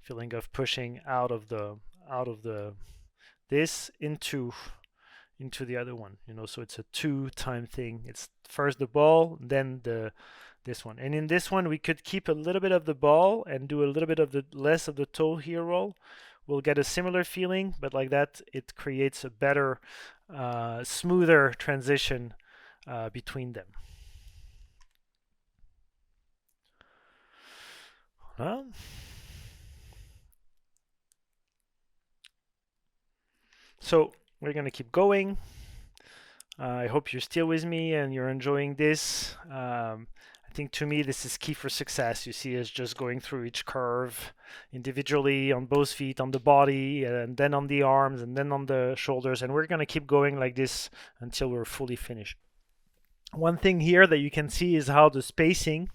feeling of pushing out of this into the other one, you know, so it's a 2-time thing. It's first the ball, then this one. And in this one, we could keep a little bit of the ball and do a little bit of the less of the toe heel roll. We'll get a similar feeling, but like that, it creates a better, smoother transition between them. So we're going to keep going. I hope you're still with me and you're enjoying this. I think to me this is key for success. You see us just going through each curve individually on both feet, on the body, and then on the arms, and then on the shoulders. And we're going to keep going like this until we're fully finished. One thing here that you can see is how the spacing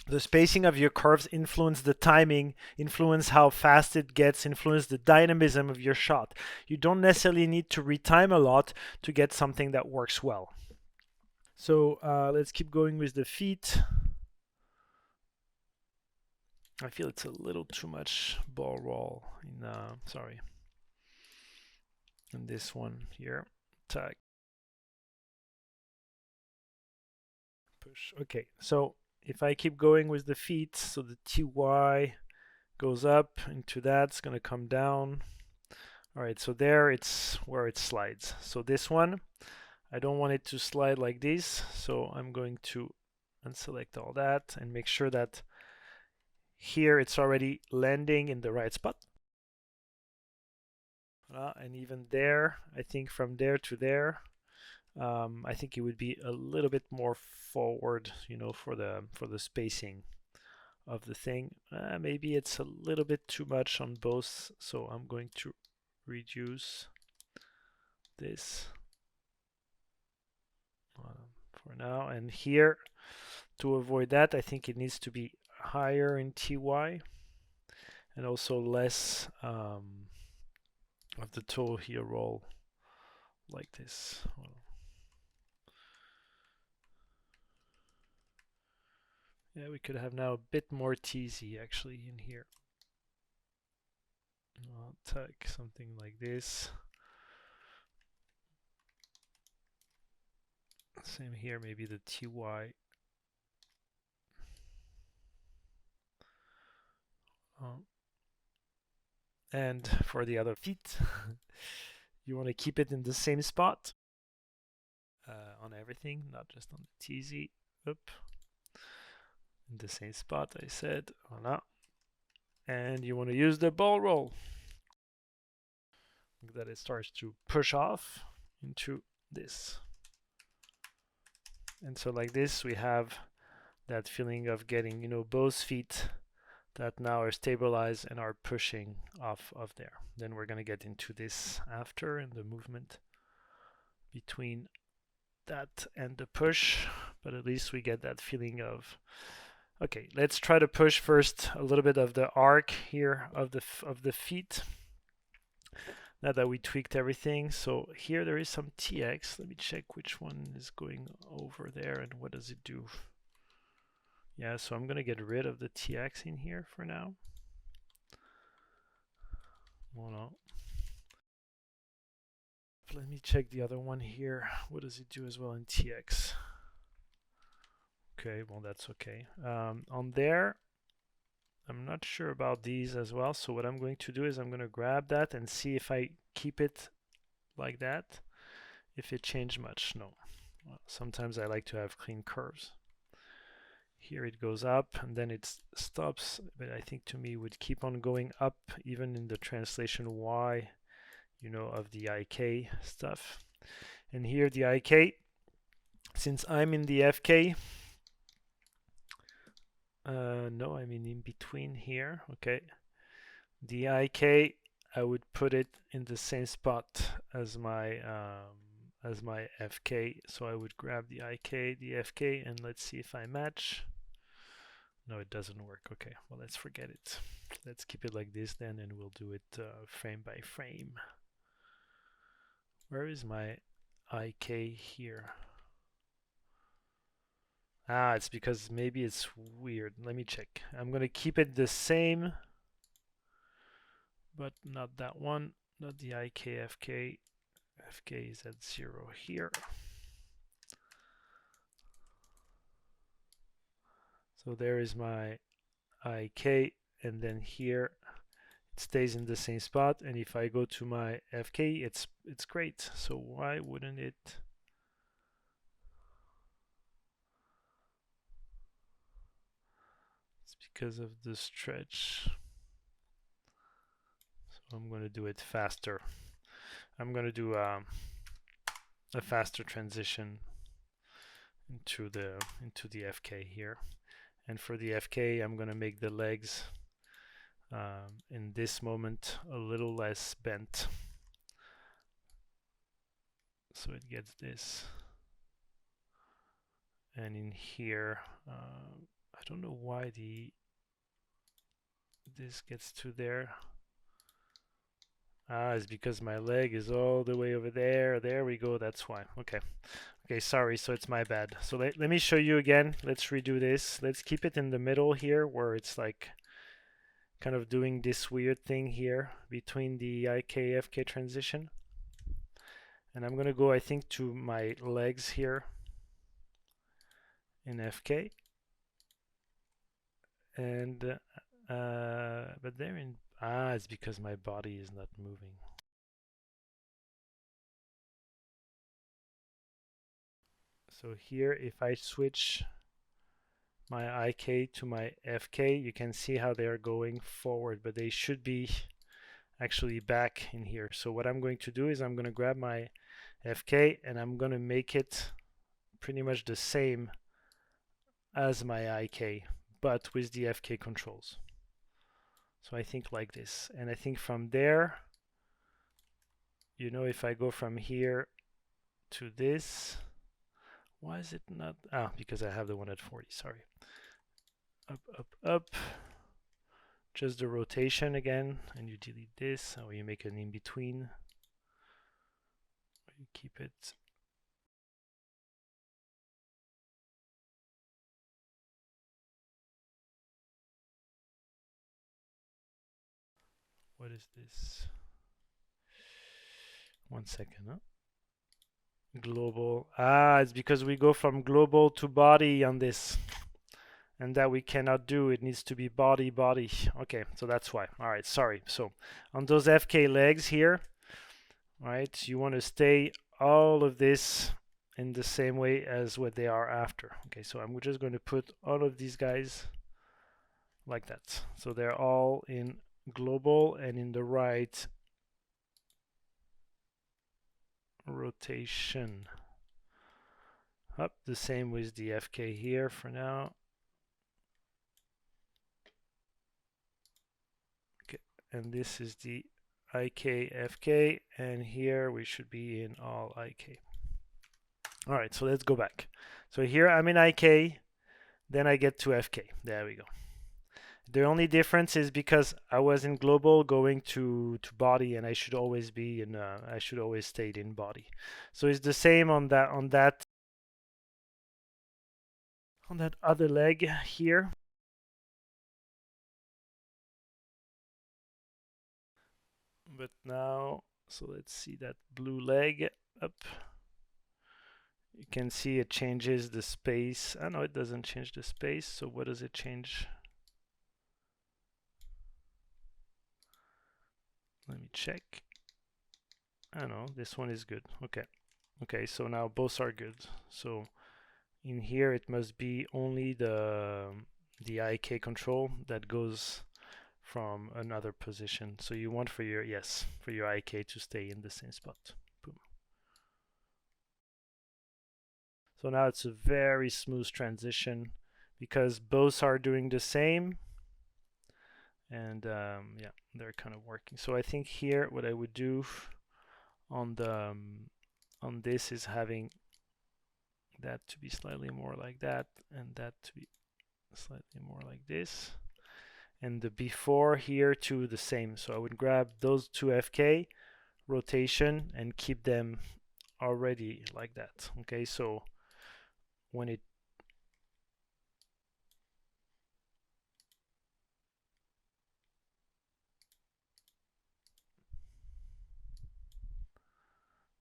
of your curves influence the timing, influence how fast it gets, influence the dynamism of your shot. You don't necessarily need to retime a lot to get something that works well. So let's keep going with the feet. I feel it's a little too much ball roll in in this one here. Tag. Push. Okay, so if I keep going with the feet, so the TY goes up into that, it's going to come down. All right, so there it's where it slides. So this one, I don't want it to slide like this, so I'm going to unselect all that and make sure that here it's already landing in the right spot. And even there, I think from there to there, I think it would be a little bit more forward, you know, for the spacing of the thing. Maybe it's a little bit too much on both, so I'm going to reduce this for now. And here, to avoid that, I think it needs to be higher in TY and also less of the toe heel roll like this. Yeah, we could have now a bit more TZ actually in here. I'll take something like this. Same here, maybe the TY. And for the other feet, you want to keep it in the same spot on everything, not just on the TZ. Up. in the same spot I said, voila. And you want to use the ball roll, that it starts to push off into this. And so like this, we have that feeling of getting, both feet that now are stabilized and are pushing off of there. Then we're going to get into this after, and the movement between that and the push, but at least we get that feeling of, okay, let's try to push first a little bit of the arc here of the feet. Now that we tweaked everything, so here there is some TX. Let me check which one is going over there and what does it do. Yeah, so I'm gonna get rid of the TX in here for now. Voilà. Let me check the other one here. What does it do as well in TX? Okay, well that's okay. On there, I'm not sure about these as well. So what I'm going to do is I'm going to grab that and see if I keep it like that, if it changed much. No. Well, sometimes I like to have clean curves. Here it goes up and then it stops, but I think to me it would keep on going up even in the translation Y, of the IK stuff. And here the IK, since I'm in the FK, no, I mean in between here, okay. The IK, I would put it in the same spot as my FK, so I would grab the IK, the FK, and let's see if I match. No, it doesn't work. Okay, well, let's forget it. Let's keep it like this then, and we'll do it frame by frame. Where is my IK here? Ah, it's because maybe it's weird. Let me check. I'm going to keep it the same, but not that one, not the IKFK. FK is at 0 here. So there is my IK, and then here it stays in the same spot, and if I go to my FK, it's great. So why wouldn't it? It's because of the stretch. So I'm going to do it faster. I'm going to do a faster transition into the FK here. And for the FK, I'm going to make the legs in this moment a little less bent. So it gets this. And in here, I don't know why this gets to there. Ah, it's because my leg is all the way over there. There we go. That's why. Okay. Okay, sorry. So it's my bad. So let me show you again. Let's redo this. Let's keep it in the middle here where it's like kind of doing this weird thing here between the IK-FK transition. And I'm going to go, I think, to my legs here in FK. And, but they're in, it's because my body is not moving. So here, if I switch my IK to my FK, you can see how they're going forward, but they should be actually back in here. So what I'm going to do is I'm going to grab my FK and I'm going to make it pretty much the same as my IK, but with the FK controls. So I think like this. And I think from there, if I go from here to this, why is it not? Because I have the one at 40, sorry. Up, up, up. Just the rotation again, and you delete this, or you make an in-between. You keep it. What is this? 1 second, huh? Global. It's because we go from global to body on this. And that we cannot do. It needs to be body, body. Okay, so that's why. All right, sorry. So on those FK legs here, right, you want to stay all of this in the same way as what they are after. Okay, so I'm just going to put all of these guys like that. So they're all in global and in the right rotation. Up, the same with the FK here for now. Okay, and this is the IK FK, and here we should be in all IK. All right, so let's go back. So here I'm in IK, then I get to FK. There we go. The only difference is because I was in global going to body, and I should always be in. I should always stay in body. So it's the same on that other leg here. But now, so let's see that blue leg up. You can see it changes the space. I know it doesn't change the space. So what does it change? Let me check. I know this one is good. Okay. Okay, so now both are good. So in here it must be only the IK control that goes from another position. So you want for your IK to stay in the same spot. Boom. So now it's a very smooth transition because both are doing the same, and yeah, they're kind of working. So I think here what I would do on the on this is having that to be slightly more like that, and that to be slightly more like this, and the before here to the same. So I would grab those two FK rotation and keep them already like that. Okay, so when it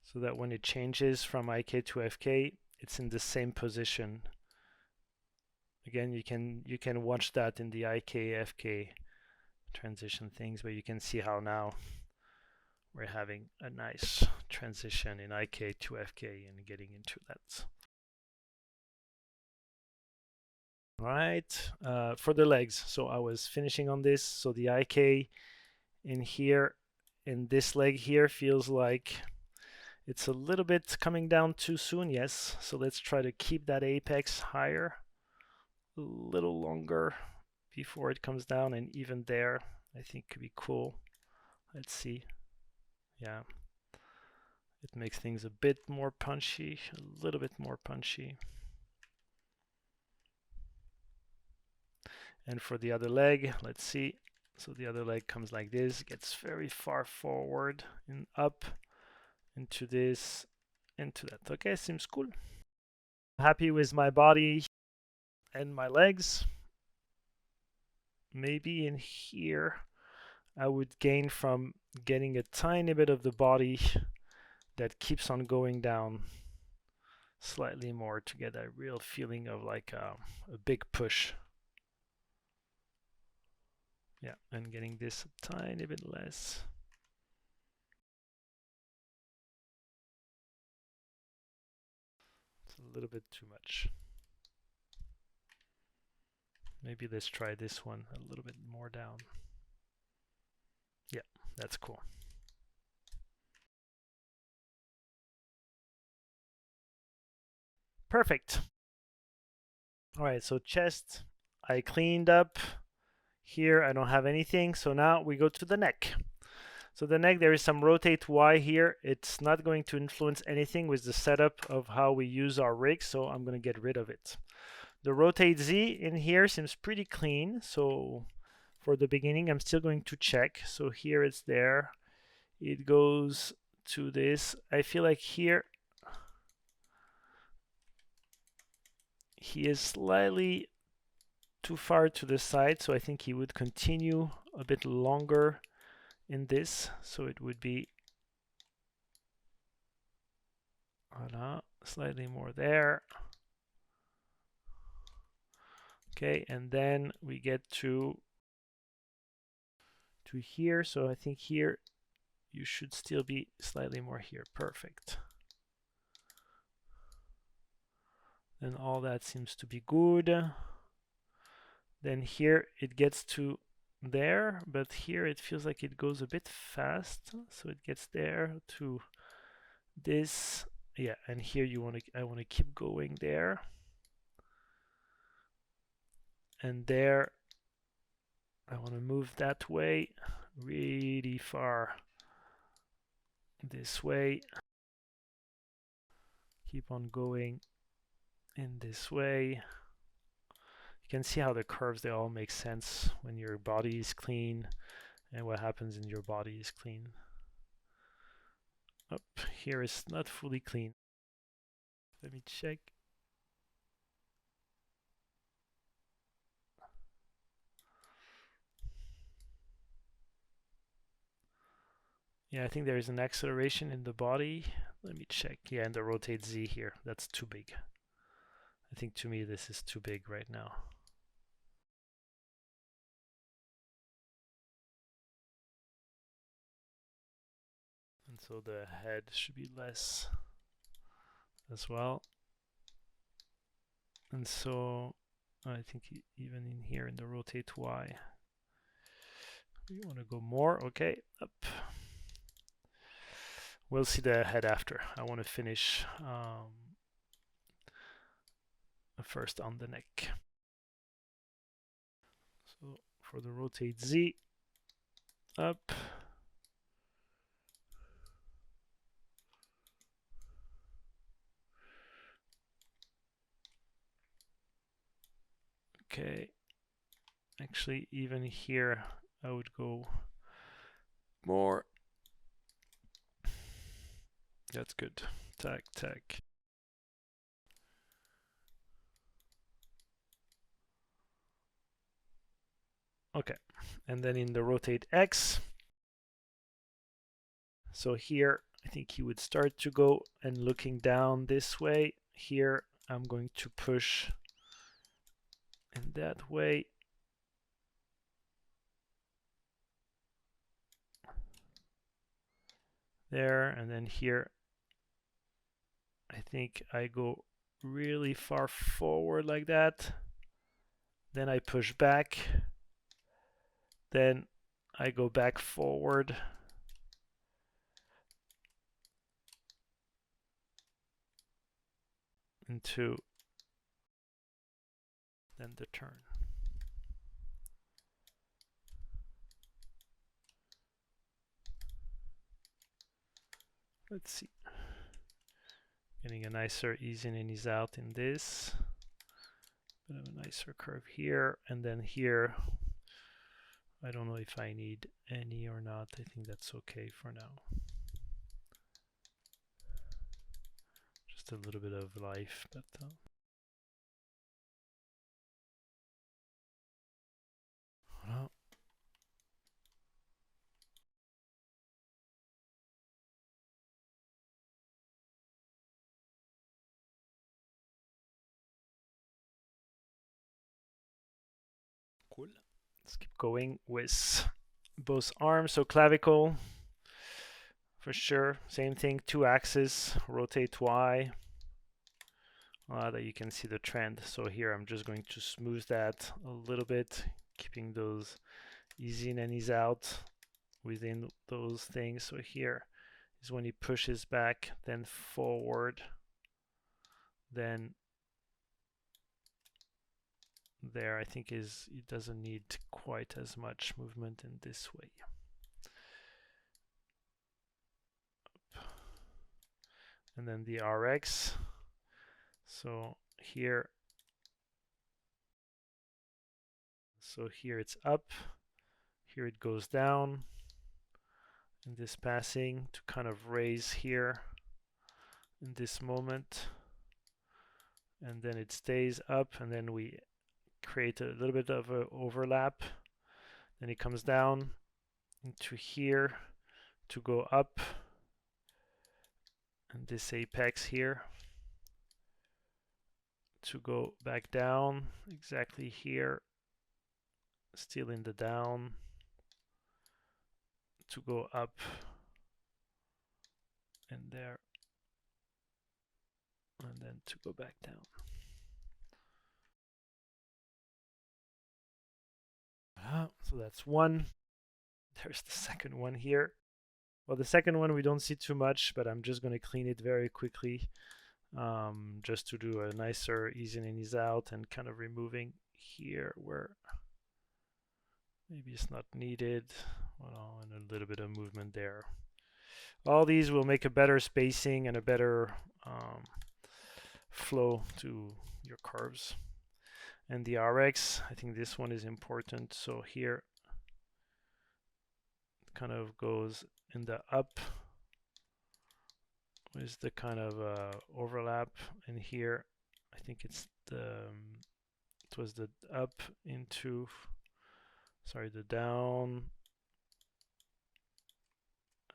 so that when it changes from IK to FK, it's in the same position. Again, you can watch that in the IK FK transition things, but you can see how now we're having a nice transition in IK to FK and getting into that. Right, for the legs, so I was finishing on this. So the IK in here, in this leg here, feels like it's a little bit coming down too soon. Yes, so let's try to keep that apex higher a little longer before it comes down, and even there I think could be cool. Let's see. Yeah, it makes things a bit more punchy, a little bit more punchy. And for the other leg, let's see. So the other leg comes like this, gets very far forward and up into this, into that. Okay, seems cool. Happy with my body and my legs. Maybe in here I would gain from getting a tiny bit of the body that keeps on going down slightly more to get a real feeling of like a big push. Yeah, and getting this a tiny bit less. It's a little bit too much. Maybe let's try this one a little bit more down. Yeah, that's cool. Perfect. All right, so chest, I cleaned up. Here I don't have anything, so now we go to the neck. So the neck, there is some rotate Y here. It's not going to influence anything with the setup of how we use our rig, so I'm going to get rid of it. The rotate Z in here seems pretty clean, so for the beginning I'm still going to check. So here it's there. It goes to this. I feel like here he is slightly too far to the side, so I think he would continue a bit longer in this, so it would be voila, slightly more there. Okay, and then we get to here, so I think here you should still be slightly more here. Perfect. and all that seems to be good. Then here it gets to there, but here it feels like it goes a bit fast, so it gets there to this. Yeah, and here I want to keep going there, and there I want to move that way really far this way, keep on going in this way. You can see how the curves, they all make sense when your body is clean and what happens in your body is clean. Up here is not fully clean. Let me check. Yeah, I think there is an acceleration in the body. Let me check. Yeah, and the rotate Z here, that's too big. I think to me this is too big right now. And so the head should be less as well. And so I think even in here in the rotate Y, we want to go more. Okay, up. We'll see the head after. I want to finish first on the neck. So for the rotate Z, up. Okay, actually even here I would go more. That's good. Tack, tack. Okay, and then in the rotate X, so here I think he would start to go and looking down this way. Here I'm going to push in that way. There, and then here I think I go really far forward like that. Then I push back. Then I go back forward. Into then the turn. Let's see. Getting a nicer ease in and ease out in this. Bit of a nicer curve here, and then here I don't know if I need any or not. I think that's okay for now. Just a little bit of life, but voilà. Cool. Let's keep going with both arms. So clavicle, for sure. Same thing, 2 axes, rotate Y. That you can see the trend. So here I'm just going to smooth that a little bit, keeping those ease in and ease out within those things. So here is when he pushes back, then forward, then there I think is it doesn't need quite as much movement in this way. And then the RX. So here it's up, here it goes down in this passing to kind of raise here in this moment, and then it stays up, and then we create a little bit of an overlap. Then it comes down into here to go up, and this apex here to go back down exactly here, still in the down, to go up and there, and then to go back down. So that's one. There's the second one here. Well, the second one we don't see too much, but I'm just going to clean it very quickly, just to do a nicer ease in and ease out, and kind of removing here where maybe it's not needed. Well, and a little bit of movement there. All these will make a better spacing and a better flow to your curves. And the RX, I think this one is important. So here it kind of goes in the up with the kind of overlap, and here I think it's it was the up into, sorry, the down,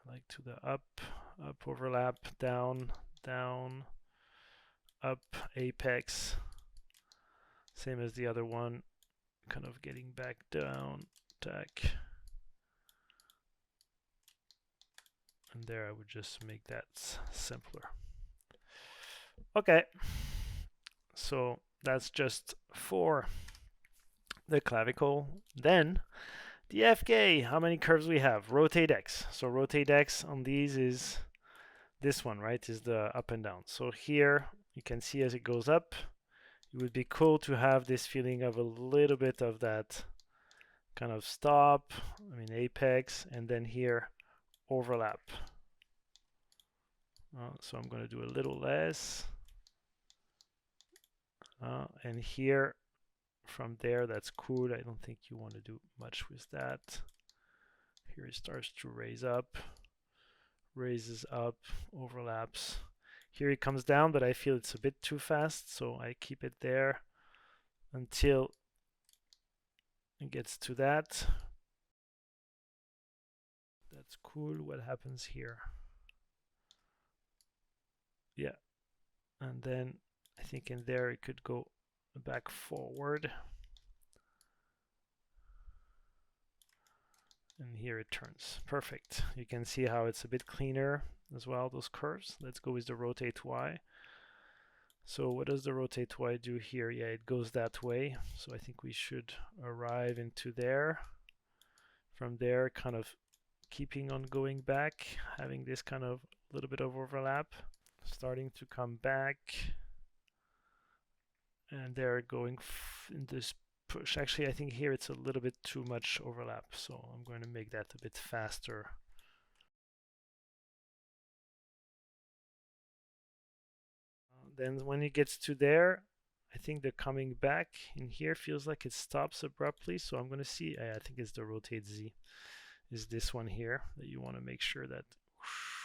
like to the up overlap, down, up, apex, same as the other one, kind of getting back down, tack. And there I would just make that simpler. Okay, so that's just for the clavicle. Then the FK, how many curves we have? Rotate X. So rotate X on these is this one, right? Is the up and down. So here you can see as it goes up, it would be cool to have this feeling of a little bit of that kind of stop, I mean apex, and then here overlap. So I'm going to do a little less. And here from there, that's cool. I don't think you want to do much with that. Here it starts to raise up, raises up, overlaps. Here it comes down, but I feel it's a bit too fast, so I keep it there until it gets to that. That's cool. What happens here? Yeah, and then I think in there it could go back forward, and here it turns. Perfect. You can see how it's a bit cleaner as well, those curves. Let's go with the rotate Y. So what does the rotate Y do here? Yeah, it goes that way. So I think we should arrive into there. From there, kind of keeping on going back, having this kind of little bit of overlap, starting to come back, and they're going in this push. Actually, I think here it's a little bit too much overlap, so I'm going to make that a bit faster. Then when it gets to there, I think the coming back in here feels like it stops abruptly, so I'm going to see, I think it's the rotate Z, is this one here that you want to make sure that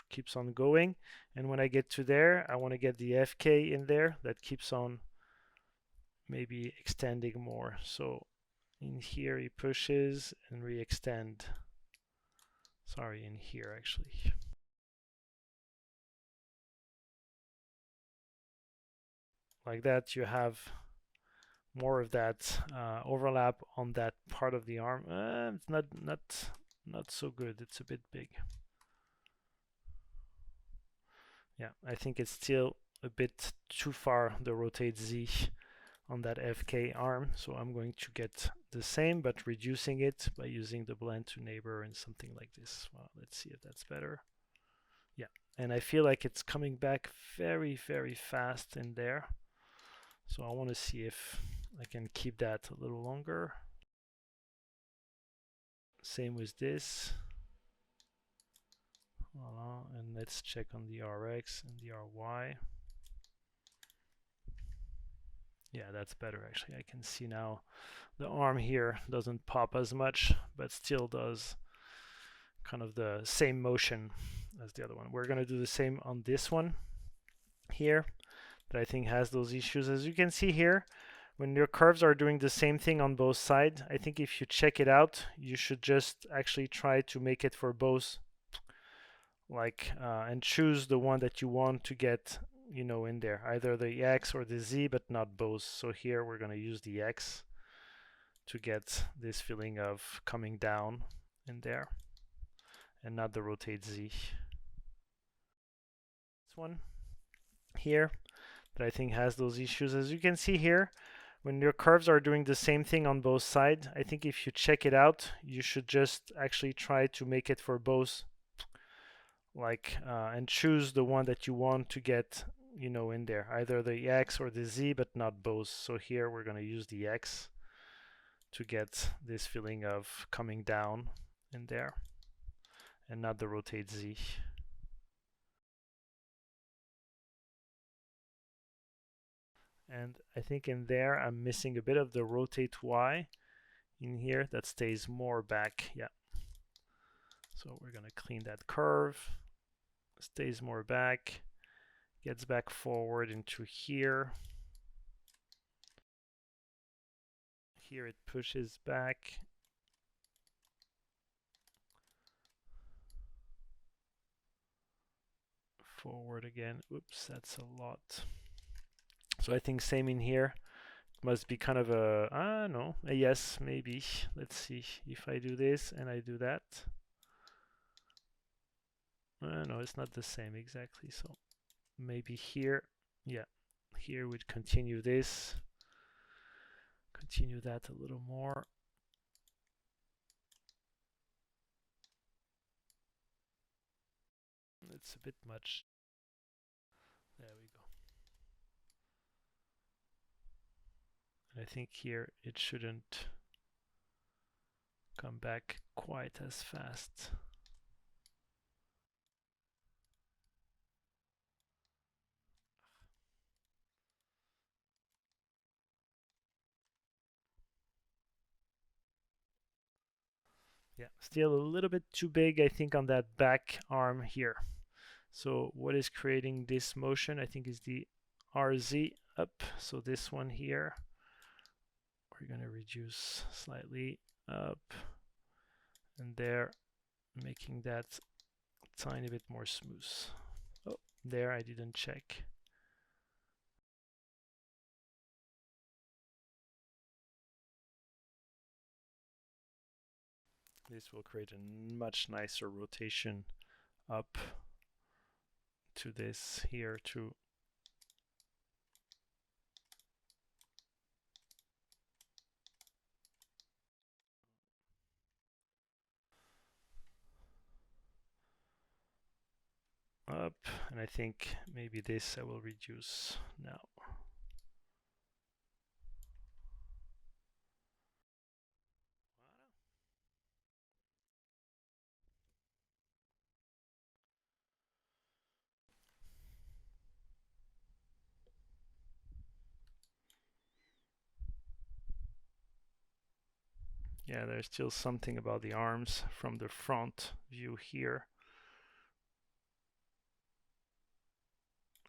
keeps on going. And when I get to there, I want to get the FK in there that keeps on maybe extending more. So in here he pushes and re-extend. Sorry, in here actually. Like that, you have more of that overlap on that part of the arm. It's not so good. It's a bit big. Yeah, I think it's still a bit too far, the rotate Z on that FK arm. So I'm going to get the same, but reducing it by using the blend to neighbor and something like this. Well, let's see if that's better. Yeah, and I feel like it's coming back very, very fast in there. So I want to see if I can keep that a little longer. Same with this. Voila. And let's check on the RX and the RY. Yeah, that's better actually. I can see now the arm here doesn't pop as much, but still does kind of the same motion as the other one. We're going to do the same on this one here that I think has those issues. As you can see here, when your curves are doing the same thing on both sides, I think if you check it out, you should just actually try to make it for both, like, and choose the one that you want to get, you know, in there, either the X or the Z, but not both. So here we're going to use the X to get this feeling of coming down in there, and not the rotate Z. This one here that I think has those issues. As you can see here, when your curves are doing the same thing on both sides, I think if you check it out, you should just actually try to make it for both, like, and choose the one that you want to get, you know, in there, either the X or the Z, but not both. So here we're going to use the X to get this feeling of coming down in there, and not the rotate Z. And I think in there I'm missing a bit of the rotate Y in here that stays more back. Yeah. So we're going to clean that curve. Stays more back. Gets back forward into here. Here it pushes back. Forward again. Oops, that's a lot. So I think same in here. Must be kind of a, I don't know, a yes, maybe. Let's see if I do this and I do that. No, it's not the same exactly. So maybe here, yeah, here we'd continue this, continue that a little more. It's a bit much. There we go. And I think here it shouldn't come back quite as fast. Yeah, still a little bit too big, I think, on that back arm here. So what is creating this motion, I think, is the RZ up. So this one here, we're going to reduce slightly up and there, making that a tiny bit more smooth. Oh, there I didn't check. This will create a much nicer rotation up to this here too. Up, and I think maybe this I will reduce now. Yeah, there's still something about the arms from the front view here.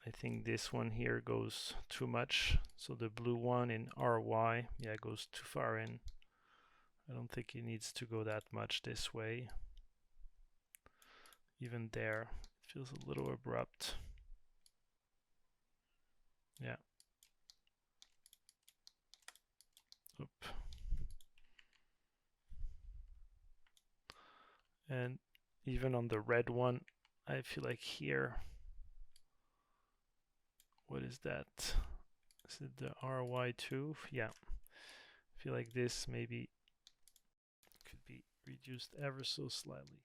I think this one here goes too much. So the blue one in RY, yeah, goes too far in. I don't think it needs to go that much this way. Even there, it feels a little abrupt. Yeah. Oop. And even on the red one, I feel like here, what is that? Is it the RY2? Yeah. I feel like this maybe could be reduced ever so slightly.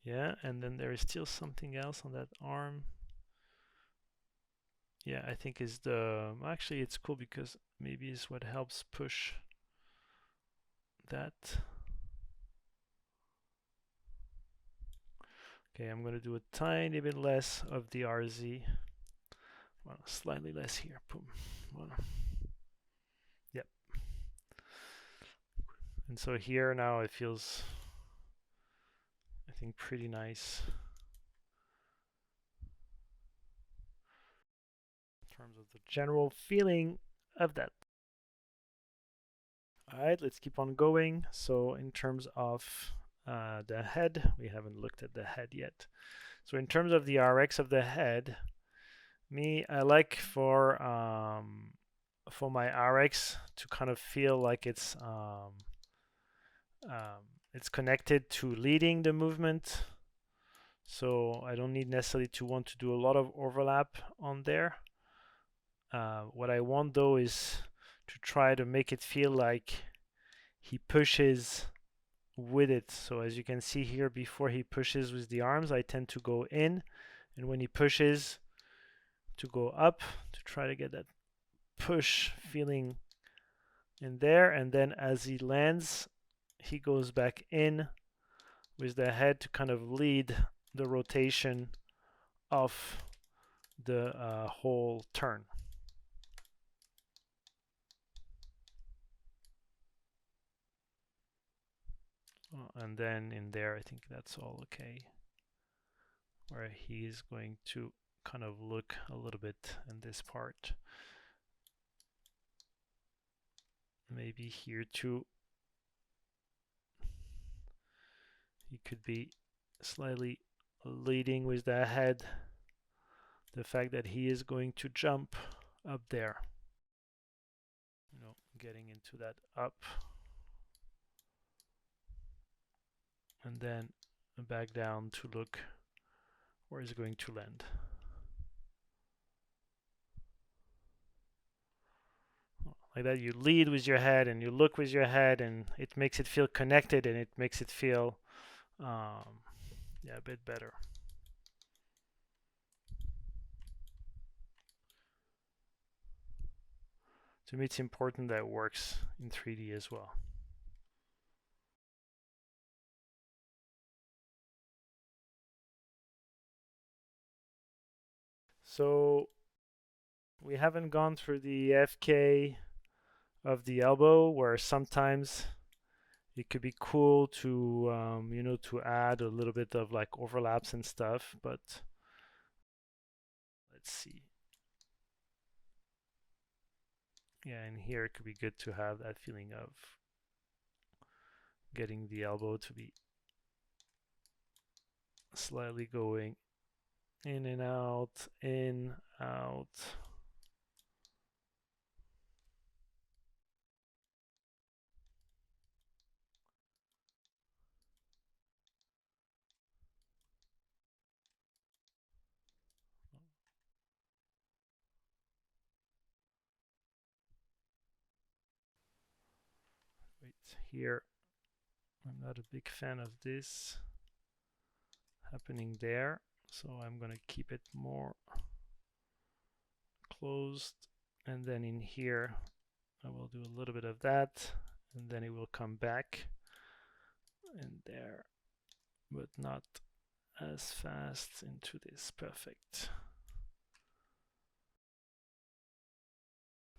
Yeah, and then there is still something else on that arm. Yeah, I think is the, actually it's cool because maybe it's what helps push that. Okay, I'm gonna do a tiny bit less of the RZ. Well, slightly less here. Boom. Well, yep. And so here now it feels, I think, pretty nice in terms of the general feeling of that. All right, let's keep on going. So in terms of the head, we haven't looked at the head yet. So in terms of the RX of the head, I like for my RX to kind of feel like it's connected to leading the movement. So I don't need necessarily to want to do a lot of overlap on there. What I want though is to try to make it feel like he pushes with it. So as you can see here, before he pushes with the arms, I tend to go in, and when he pushes, to go up, to try to get that push feeling in there. And then as he lands, he goes back in with the head to kind of lead the rotation of the whole turn. And then in there, I think that's all okay. Where he is going to kind of look a little bit in this part. Maybe here too. He could be slightly leading with the head. The fact that he is going to jump up there. You know, getting into that up. And then back down to look where it's going to land. Like that, you lead with your head and you look with your head, and it makes it feel connected, and it makes it feel yeah, a bit better. To me, it's important that it works in 3D as well. So we haven't gone through the FK of the elbow, where sometimes it could be cool to you know, to add a little bit of like overlaps and stuff, but let's see. Yeah, and here it could be good to have that feeling of getting the elbow to be slightly going in and out, in, out. Wait, here, I'm not a big fan of this happening there, so I'm gonna keep it more closed, and then in here I will do a little bit of that, and then it will come back in there, but not as fast into this. Perfect.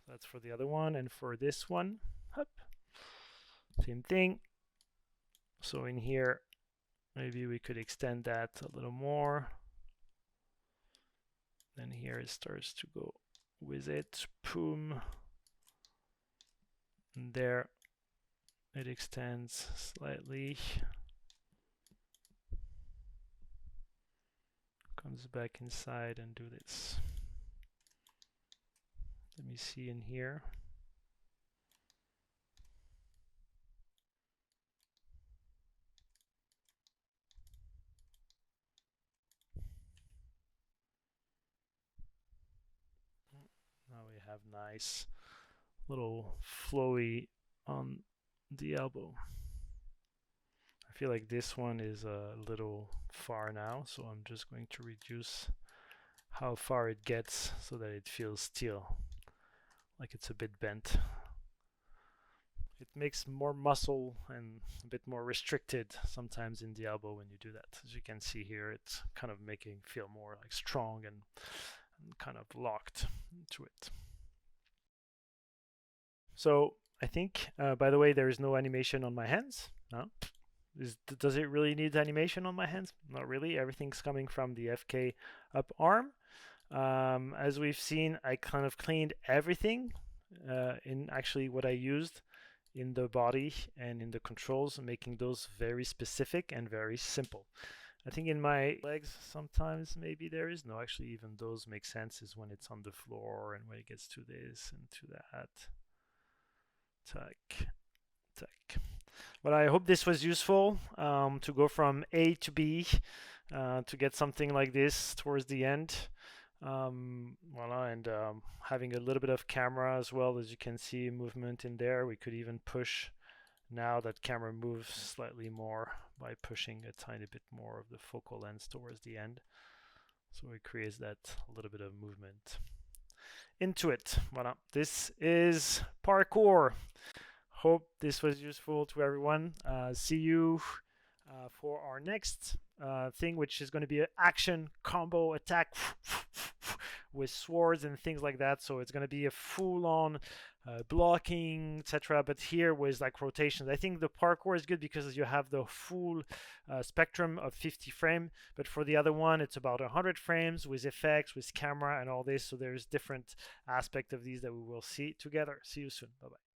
That's for the other one, and for this one, hop, same thing. So in here, maybe we could extend that a little more. Then here it starts to go with it, boom. And there it extends slightly. Comes back inside and do this. Let me see in here. Now we have nice little flowy on the elbow. I feel like this one is a little far now, so I'm just going to reduce how far it gets so that it feels still like it's a bit bent. It makes more muscle and a bit more restricted sometimes in the elbow when you do that. As you can see here, it's kind of making feel more like strong and kind of locked into it. So I think, by the way, there is no animation on my hands. No? Does it really need animation on my hands? Not really. Everything's coming from the FK up arm. As we've seen, I kind of cleaned everything in actually what I used in the body and in the controls, making those very specific and very simple. I think in my legs sometimes maybe there is no, actually even those make sense is when it's on the floor and when it gets to this and to that. Tack, tack. But I hope this was useful to go from A to B to get something like this towards the end. Voila, and having a little bit of camera as well, as you can see movement in there. We could even push, now that camera moves slightly more by pushing a tiny bit more of the focal length towards the end. So it creates that little bit of movement into it. Voila, this is parkour. Hope this was useful to everyone. See you for our next thing, which is going to be an action combo attack with swords and things like that. So it's going to be a full-on blocking, etc. But here was like rotations. I think the parkour is good because you have the full spectrum of 50 frame. But for the other one, it's about 100 frames with effects, with camera, and all this. So there's different aspect of these that we will see together. See you soon. Bye bye.